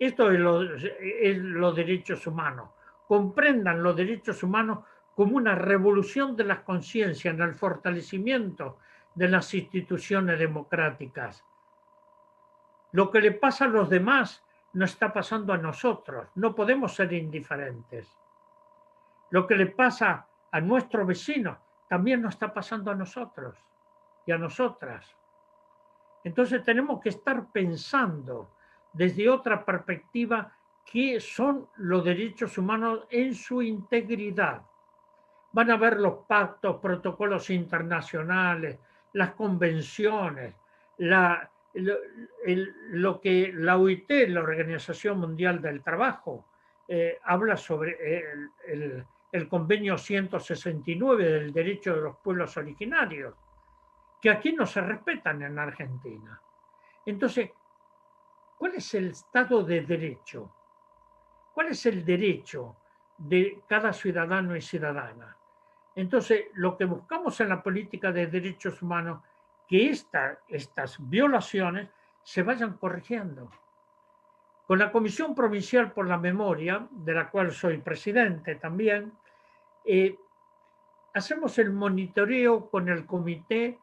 Esto es los derechos humanos. Comprendan los derechos humanos como una revolución de las conciencias en el fortalecimiento de las instituciones democráticas. Lo que le pasa a los demás nos está pasando a nosotros. No podemos ser indiferentes. Lo que le pasa a nuestro vecino también nos está pasando a nosotros y a nosotras. Entonces tenemos que estar pensando desde otra perspectiva qué son los derechos humanos en su integridad. Van a ver los pactos, protocolos internacionales, las convenciones, lo que la OIT, la Organización Mundial del Trabajo, habla sobre el convenio 169 del derecho de los pueblos originarios, que aquí no se respetan en Argentina. Entonces, ¿cuál es el Estado de Derecho? ¿Cuál es el derecho de cada ciudadano y ciudadana? Entonces, lo que buscamos en la política de derechos humanos, que estas violaciones se vayan corrigiendo. Con la Comisión Provincial por la Memoria, de la cual soy presidente también, hacemos el monitoreo con el Comité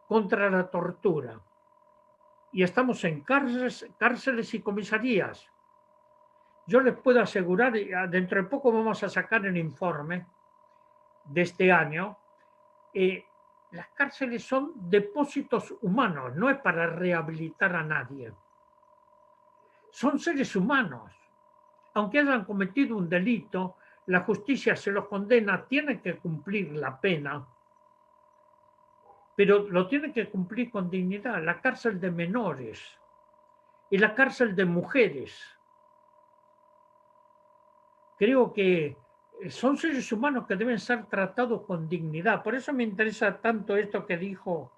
contra la Tortura. Y estamos en cárceles y comisarías. Yo les puedo asegurar, dentro de poco vamos a sacar el informe de este año, las cárceles son depósitos humanos, no es para rehabilitar a nadie. Son seres humanos. Aunque hayan cometido un delito, la justicia se los condena, tienen que cumplir la pena, pero lo tienen que cumplir con dignidad. La cárcel de menores y la cárcel de mujeres. Creo que son seres humanos que deben ser tratados con dignidad. Por eso me interesa tanto esto que dijo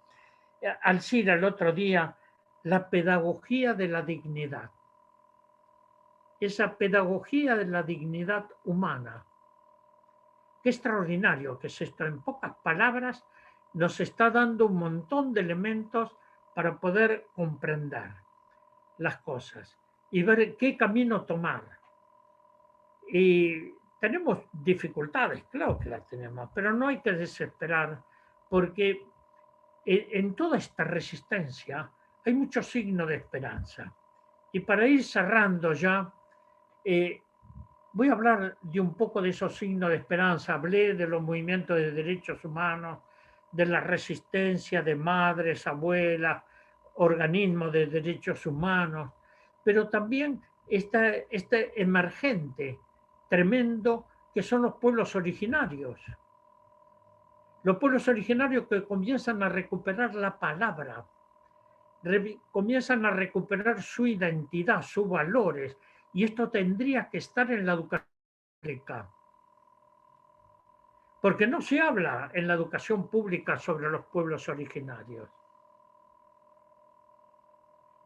Alcira el otro día, la pedagogía de la dignidad. Esa pedagogía de la dignidad humana. Qué extraordinario que es esto. En pocas palabras nos está dando un montón de elementos para poder comprender las cosas y ver qué camino tomar. Y tenemos dificultades, claro que las tenemos, pero no hay que desesperar porque en toda esta resistencia hay muchos signos de esperanza. Y para ir cerrando ya, voy a hablar de un poco de esos signos de esperanza. Hablé de los movimientos de derechos humanos, de la resistencia de madres, abuelas, organismos de derechos humanos, pero también este emergente tremendo que son los pueblos originarios. Los pueblos originarios que comienzan a recuperar la palabra, comienzan a recuperar su identidad, sus valores, y esto tendría que estar en la educación pública. Porque no se habla en la educación pública sobre los pueblos originarios.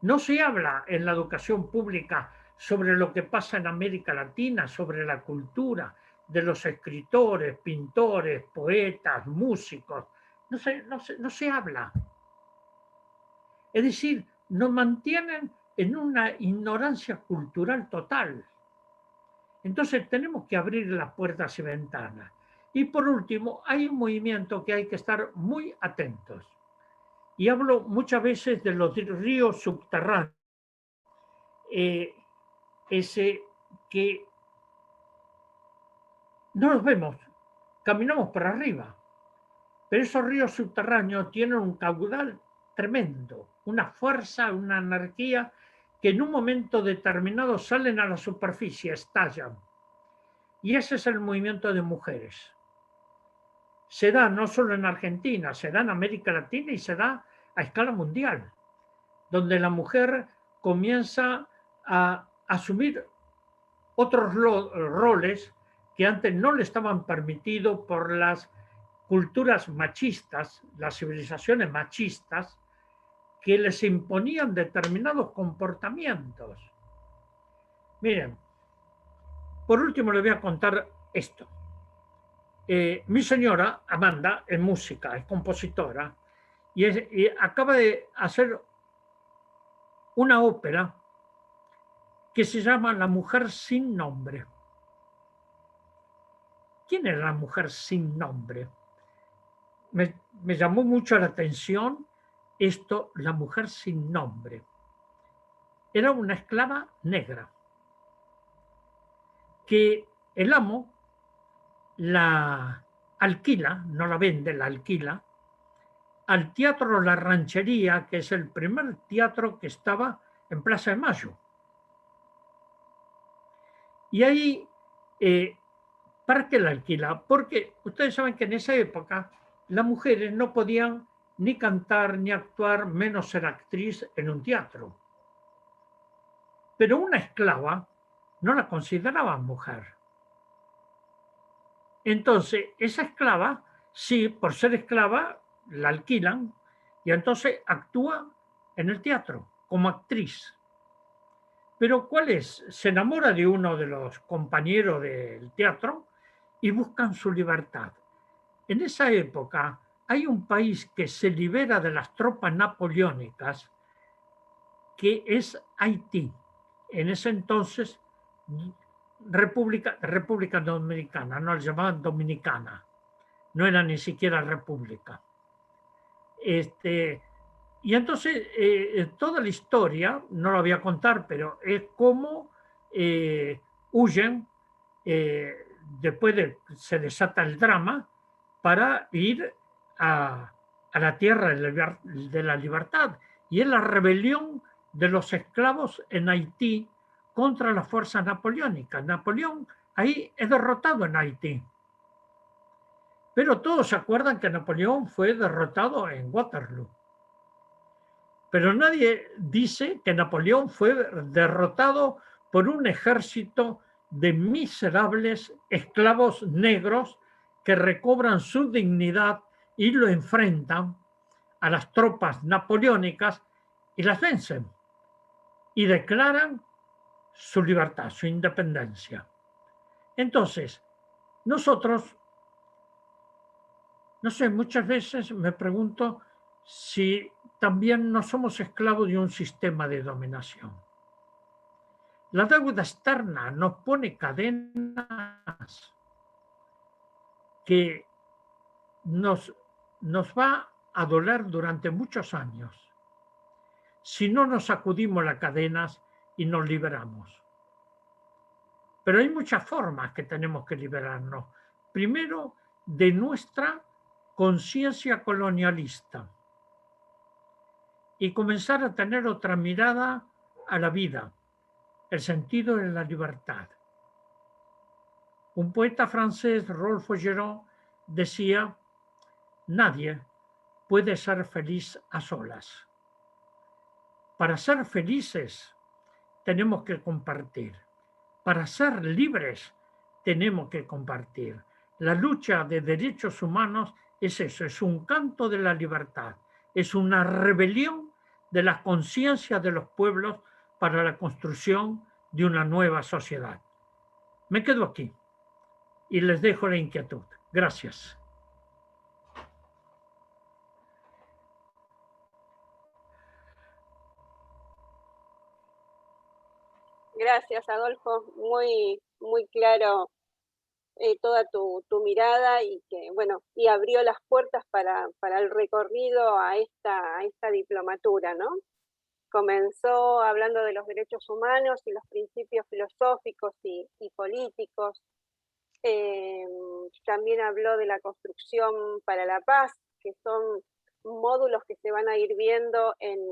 No se habla en la educación pública sobre lo que pasa en América Latina, sobre la cultura de los escritores, pintores, poetas, músicos. No se habla. Es decir, nos mantienen en una ignorancia cultural total. Entonces tenemos que abrir las puertas y ventanas. Y por último, hay un movimiento que hay que estar muy atentos. Y hablo muchas veces de los ríos subterráneos, ese que no los vemos, caminamos por arriba, pero esos ríos subterráneos tienen un caudal tremendo, una fuerza, una energía que en un momento determinado salen a la superficie, estallan. Y ese es el movimiento de mujeres. Se da no solo en Argentina, se da en América Latina y se da a escala mundial, donde la mujer comienza a asumir otros roles que antes no le estaban permitidos por las culturas machistas, las civilizaciones machistas, que les imponían determinados comportamientos. Miren, por último les voy a contar esto. Mi señora, Amanda, es música, es compositora, y acaba de hacer una ópera que se llama La mujer sin nombre. ¿Quién era la mujer sin nombre? Me llamó mucho la atención esto, la mujer sin nombre. Era una esclava negra que el amo la alquila, no la vende, la alquila, al Teatro La Ranchería, que es el primer teatro que estaba en Plaza de Mayo. Y ahí, ¿para qué la alquila? Porque ustedes saben que en esa época las mujeres no podían ni cantar ni actuar, menos ser actriz en un teatro. Pero una esclava no la consideraban mujer. Entonces, esa esclava, sí, por ser esclava, la alquilan y entonces actúa en el teatro como actriz. Pero ¿cuál es? Se enamora de uno de los compañeros del teatro y buscan su libertad. En esa época hay un país que se libera de las tropas napoleónicas, que es Haití. En ese entonces, República Dominicana, no la llamaban Dominicana, no era ni siquiera república. Y entonces toda la historia, no la voy a contar, pero es cómo huyen, después se desata el drama, para ir a la tierra de la libertad. Y es la rebelión de los esclavos en Haití contra las fuerzas napoleónicas. Napoleón ahí es derrotado en Haití. Pero todos se acuerdan que Napoleón fue derrotado en Waterloo. Pero nadie dice que Napoleón fue derrotado por un ejército de miserables esclavos negros que recobran su dignidad y lo enfrentan a las tropas napoleónicas y las vencen y declaran su libertad, su independencia. Entonces, nosotros, no sé, muchas veces me pregunto si también no somos esclavos de un sistema de dominación. La deuda externa nos pone cadenas que nos va a doler durante muchos años si no nos sacudimos las cadenas y nos liberamos. Pero hay muchas formas que tenemos que liberarnos. Primero, de nuestra conciencia colonialista y comenzar a tener otra mirada a la vida, el sentido de la libertad. Un poeta francés, Rolf Géraud, decía: nadie puede ser feliz a solas. Para ser felices tenemos que compartir. Para ser libres tenemos que compartir. La lucha de derechos humanos es eso, es un canto de la libertad, es una rebelión de las conciencias de los pueblos para la construcción de una nueva sociedad. Me quedo aquí y les dejo la inquietud. Gracias. Gracias, Adolfo. Muy, muy claro toda tu mirada y que, bueno, y abrió las puertas para el recorrido a esta diplomatura, ¿no? Comenzó hablando de los derechos humanos y los principios filosóficos y políticos. También habló de la construcción para la paz, que son módulos que se van a ir viendo en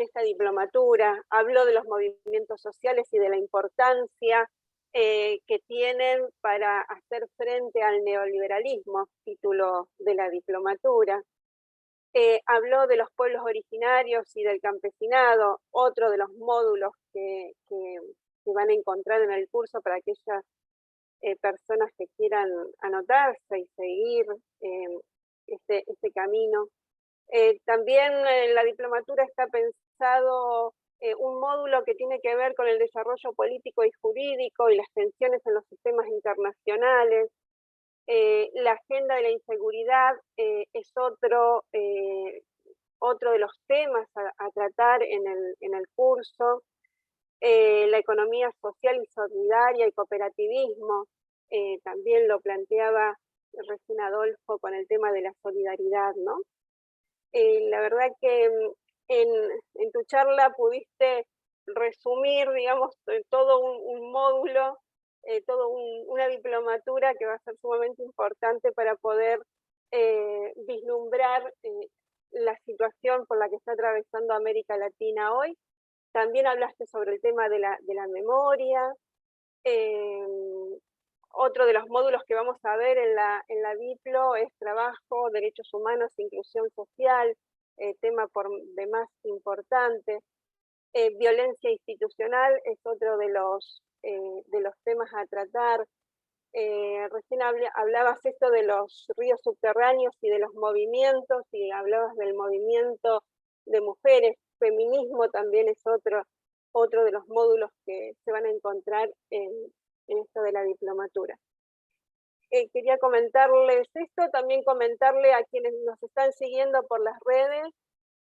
esta diplomatura. Habló de los movimientos sociales y de la importancia que tienen para hacer frente al neoliberalismo, título de la diplomatura. Habló de los pueblos originarios y del campesinado, otro de los módulos que van a encontrar en el curso para aquellas personas que quieran anotarse y seguir este camino. También en la diplomatura está pensado un módulo que tiene que ver con el desarrollo político y jurídico y las tensiones en los sistemas internacionales. La agenda de la inseguridad es otro otro de los temas a tratar en el curso. La economía social y solidaria y cooperativismo, también lo planteaba recién Adolfo con el tema de la solidaridad, ¿no? La verdad que en tu charla pudiste resumir, digamos, todo un módulo, una diplomatura que va a ser sumamente importante para poder vislumbrar la situación por la que está atravesando América Latina hoy. También hablaste sobre el tema de la memoria. Otro de los módulos que vamos a ver en la Diplo es trabajo, derechos humanos, inclusión social, tema por demás importante. Violencia institucional es otro de los temas a tratar. Recién hablabas esto de los ríos subterráneos y de los movimientos, y hablabas del movimiento de mujeres. Feminismo también es otro de los módulos que se van a encontrar en esto de la diplomatura. Quería comentarles esto, también comentarle a quienes nos están siguiendo por las redes,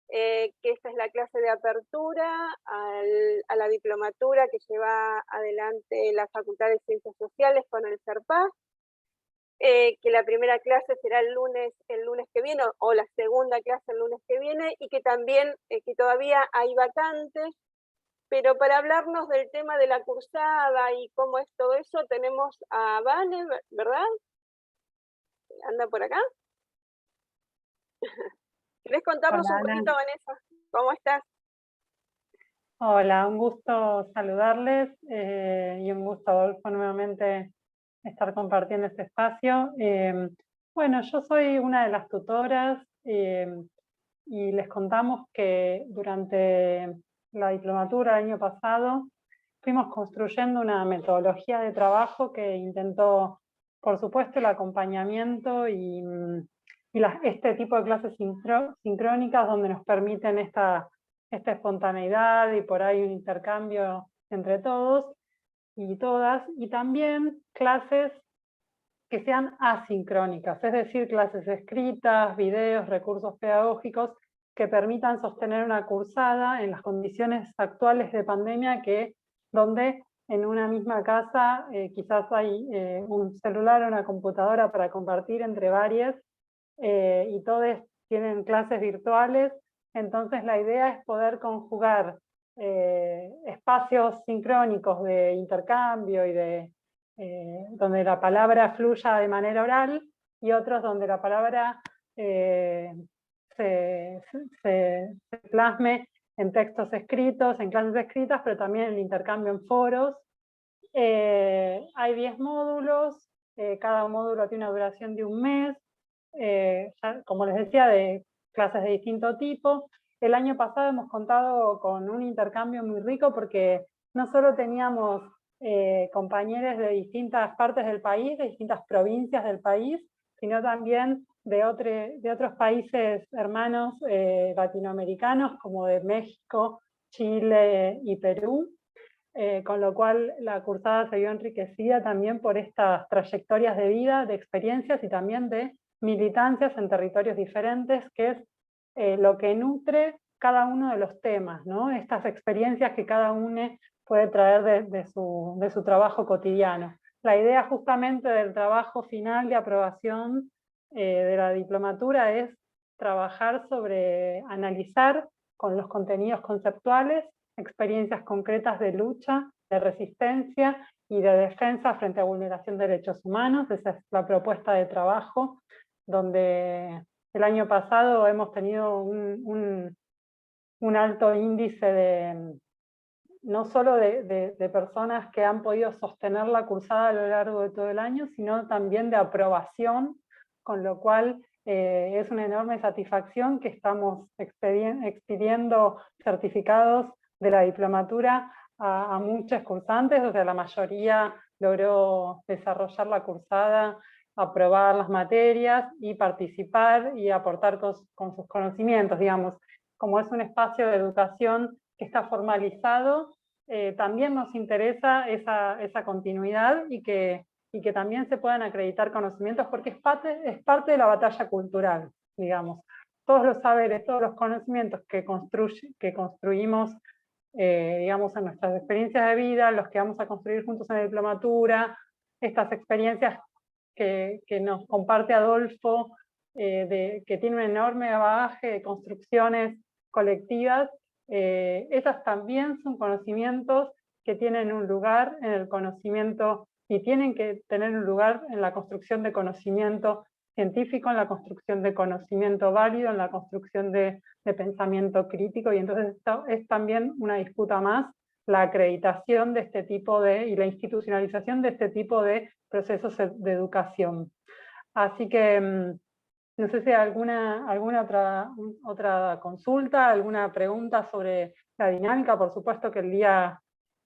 que esta es la clase de apertura a la diplomatura que lleva adelante la Facultad de Ciencias Sociales con el CERPAS, que la primera clase será el lunes que viene, o la segunda clase el lunes que viene, y que también, que todavía hay vacantes, pero para hablarnos del tema de la cursada y cómo es todo eso, tenemos a Vane, ¿verdad? ¿Anda por acá? ¿Querés contarnos Hola, un poquito, Vanessa? ¿Cómo estás? Hola, un gusto saludarles y un gusto, Adolfo, nuevamente estar compartiendo este espacio. Bueno, yo soy una de las tutoras y les contamos que durante la diplomatura el año pasado fuimos construyendo una metodología de trabajo que intentó, por supuesto, el acompañamiento y este tipo de clases sincrónicas donde nos permiten esta espontaneidad y por ahí un intercambio entre todos y todas, y también clases que sean asincrónicas, es decir, clases escritas, videos, recursos pedagógicos que permitan sostener una cursada en las condiciones actuales de pandemia, donde en una misma casa quizás hay un celular o una computadora para compartir entre varias, y todos tienen clases virtuales. Entonces la idea es poder conjugar espacios sincrónicos de intercambio y donde la palabra fluya de manera oral, y otros donde la palabra se plasme en textos escritos, en clases escritas, pero también en el intercambio en foros. Hay 10 módulos, cada módulo tiene una duración de un mes, como les decía, de clases de distinto tipo. El año pasado hemos contado con un intercambio muy rico porque no solo teníamos compañeros de distintas partes del país, de distintas provincias del país, sino también de otros países hermanos latinoamericanos como de México, Chile y Perú. Con lo cual la cursada se vio enriquecida también por estas trayectorias de vida, de experiencias y también de militancias en territorios diferentes, que es lo que nutre cada uno de los temas, ¿no? Estas experiencias que cada uno puede traer de su trabajo cotidiano. La idea justamente del trabajo final de aprobación de la diplomatura es trabajar sobre, analizar con los contenidos conceptuales experiencias concretas de lucha, de resistencia y de defensa frente a vulneración de derechos humanos. Esa es la propuesta de trabajo, donde el año pasado hemos tenido un alto índice no solo de personas que han podido sostener la cursada a lo largo de todo el año, sino también de aprobación, con lo cual es una enorme satisfacción que estamos expidiendo certificados de la diplomatura a muchos cursantes. O sea, la mayoría logró desarrollar la cursada, aprobar las materias y participar y aportar con sus conocimientos, digamos. Como es un espacio de educación que está formalizado, también nos interesa esa continuidad y que también se puedan acreditar conocimientos, porque es parte de la batalla cultural, digamos. todos los saberes, todos los conocimientos que construimos, digamos, en nuestras experiencias de vida, los que vamos a construir juntos en la diplomatura, estas experiencias que nos comparte Adolfo, que tiene un enorme bagaje de construcciones colectivas, esas también son conocimientos que tienen un lugar en el conocimiento y tienen que tener un lugar en la construcción de conocimiento científico, en la construcción de conocimiento válido, en la construcción de pensamiento crítico, y entonces esto es también una disputa más, la acreditación de este tipo y la institucionalización de este tipo de procesos de educación. Así que no sé si hay alguna otra consulta, alguna pregunta sobre la dinámica. Por supuesto que el día,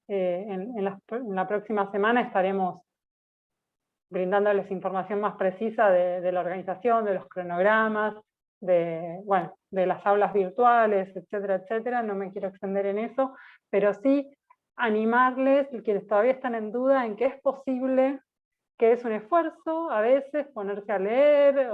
en la próxima semana estaremos brindándoles información más precisa de la organización, de los cronogramas, de las aulas virtuales, etcétera, etcétera. No me quiero extender en eso, pero sí animarles, quienes todavía están en duda, en que es posible, que es un esfuerzo a veces ponerse a leer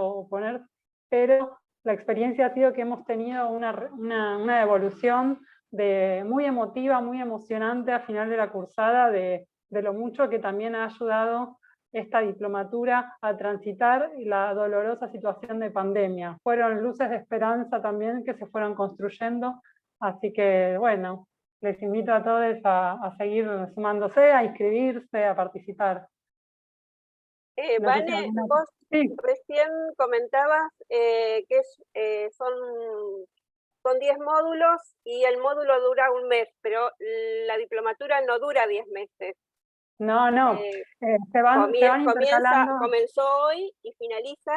pero la experiencia ha sido que hemos tenido una evolución muy emotiva, muy emocionante al final de la cursada, de lo mucho que también ha ayudado esta diplomatura a transitar la dolorosa situación de pandemia. Fueron luces de esperanza también que se fueron construyendo, así que bueno, les invito a todos a seguir sumándose, a inscribirse, a participar. No sé si Vane, vos recién comentabas que son 10 módulos y el módulo dura un mes, pero la diplomatura no dura 10 meses. No, se van intercalando. Comenzó hoy y finaliza.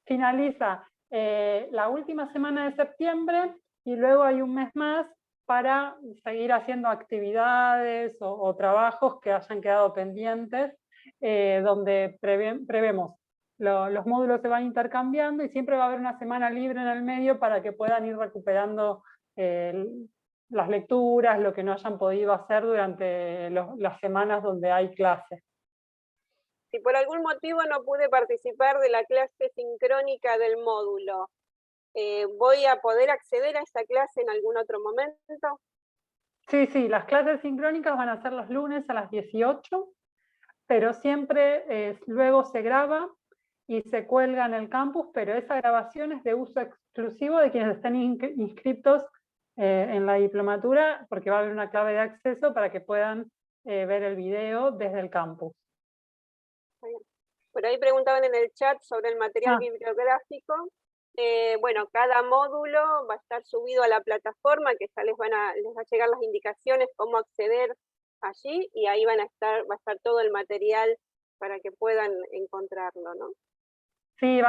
Finaliza la última semana de septiembre y luego hay un mes más para seguir haciendo actividades o trabajos que hayan quedado pendientes, donde prevemos los módulos se van intercambiando y siempre va a haber una semana libre en el medio para que puedan ir recuperando las lecturas, lo que no hayan podido hacer durante las semanas donde hay clases. Si por algún motivo no pude participar de la clase sincrónica del módulo, ¿voy a poder acceder a esa clase en algún otro momento? Sí, las clases sincrónicas van a ser los lunes a las 18, pero siempre luego se graba y se cuelga en el campus, pero esa grabación es de uso exclusivo de quienes estén inscritos en la diplomatura, porque va a haber una clave de acceso para que puedan ver el video desde el campus. Por ahí preguntaban en el chat sobre el material bibliográfico. Bueno, cada módulo va a estar subido a la plataforma, que ya les va a llegar las indicaciones cómo acceder allí, y ahí va a estar todo el material para que puedan encontrarlo, ¿no? Sí,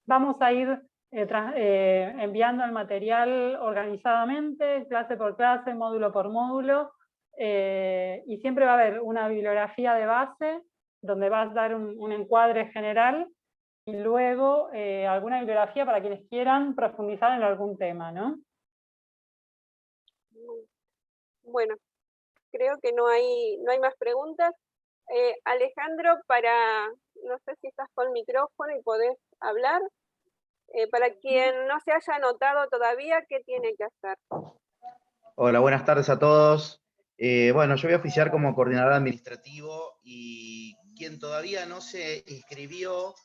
vamos a ir enviando el material organizadamente, clase por clase, módulo por módulo, y siempre va a haber una bibliografía de base, donde vas a dar un encuadre general, y luego alguna bibliografía para quienes quieran profundizar en algún tema, ¿no? Bueno, creo que no hay más preguntas. Alejandro, no sé si estás con micrófono y podés hablar. Para quien no se haya anotado todavía, ¿qué tiene que hacer? Hola, buenas tardes a todos. Bueno, yo voy a oficiar como coordinador administrativo y quien todavía no se inscribió,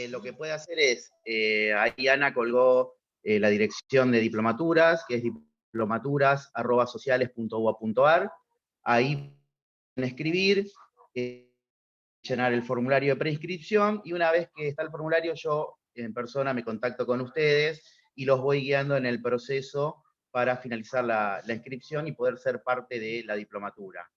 lo que puede hacer es, ahí Ana colgó la dirección de diplomaturas, que es diplomaturas@sociales.ua.ar. Ahí pueden escribir, llenar el formulario de preinscripción, y una vez que está el formulario, yo en persona me contacto con ustedes y los voy guiando en el proceso para finalizar la inscripción y poder ser parte de la diplomatura.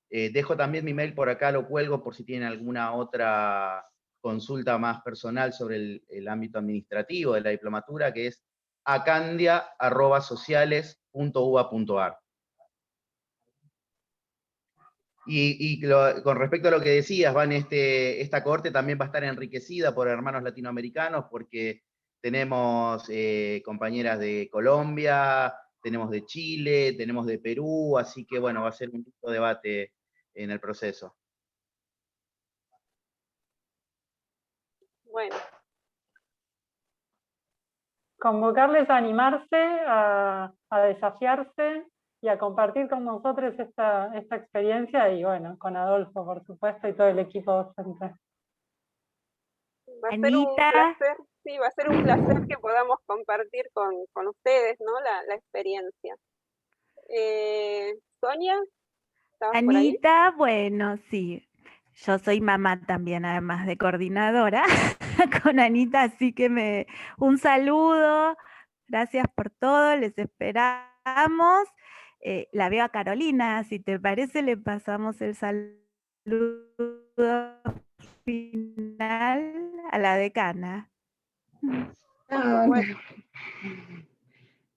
Dejo también mi mail por acá, lo cuelgo por si tienen alguna otra consulta más personal sobre el ámbito administrativo de la diplomatura, que es acandia@sociales.uba.ar. Y con respecto a lo que decías, Van, esta cohorte también va a estar enriquecida por hermanos latinoamericanos, porque tenemos compañeras de Colombia, tenemos de Chile, tenemos de Perú, así que bueno, va a ser un lindo debate en el proceso. Bueno. convocarles a animarse, a desafiarse y a compartir con nosotros esta experiencia, y bueno, con Adolfo, por supuesto, y todo el equipo docente. Va a ser un Anita. placer, sí, va a ser un placer que podamos compartir con ustedes, ¿no? La experiencia. Sonia, ¿estabas por ahí? Anita, bueno, sí. Yo soy mamá también, además de coordinadora con Anita, así que un saludo, gracias por todo, les esperamos. La veo a Carolina, si te parece le pasamos el saludo final a la decana.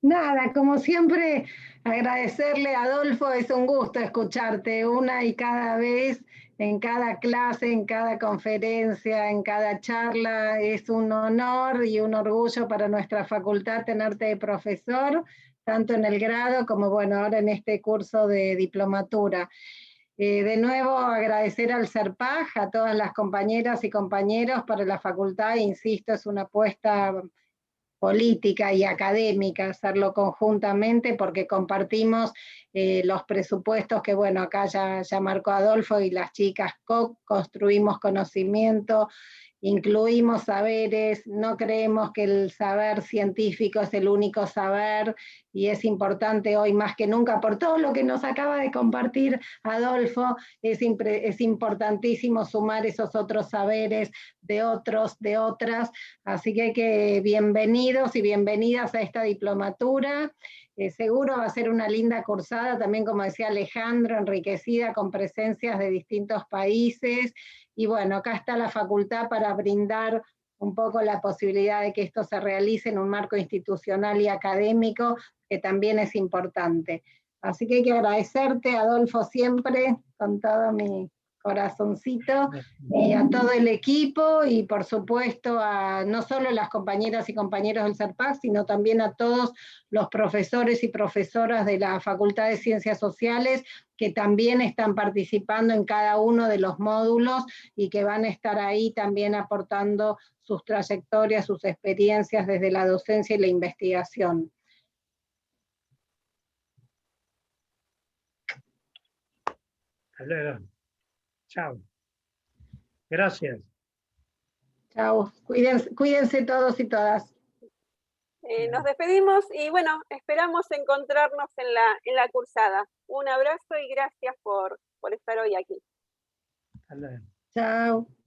Nada, como siempre, agradecerle a Adolfo, es un gusto escucharte una y cada vez, en cada clase, en cada conferencia, en cada charla. Es un honor y un orgullo para nuestra facultad tenerte de profesor, tanto en el grado como, bueno, ahora en este curso de diplomatura. De nuevo, agradecer al CERPAG, a todas las compañeras y compañeros para la facultad, insisto, es una apuesta política y académica, hacerlo conjuntamente porque compartimos los presupuestos que, bueno, acá ya marcó Adolfo y las chicas construimos conocimiento, incluimos saberes, no creemos que el saber científico es el único saber y es importante hoy más que nunca por todo lo que nos acaba de compartir Adolfo, es importantísimo sumar esos otros saberes de otros, de otras, así que bienvenidos y bienvenidas a esta diplomatura. Seguro va a ser una linda cursada, también como decía Alejandro, enriquecida con presencias de distintos países, y bueno, acá está la facultad para brindar un poco la posibilidad de que esto se realice en un marco institucional y académico, que también es importante. Así que hay que agradecerte, Adolfo, siempre, con todo mi corazoncito, y a todo el equipo, y por supuesto a no solo las compañeras y compañeros del CERPAG, sino también a todos los profesores y profesoras de la Facultad de Ciencias Sociales, que también están participando en cada uno de los módulos y que van a estar ahí también aportando sus trayectorias, sus experiencias desde la docencia y la investigación. Hasta luego. Chao. Gracias. Chao. Cuídense todos y todas. Nos despedimos y bueno, esperamos encontrarnos en la cursada. Un abrazo y gracias por estar hoy aquí. Hasta luego. Chao.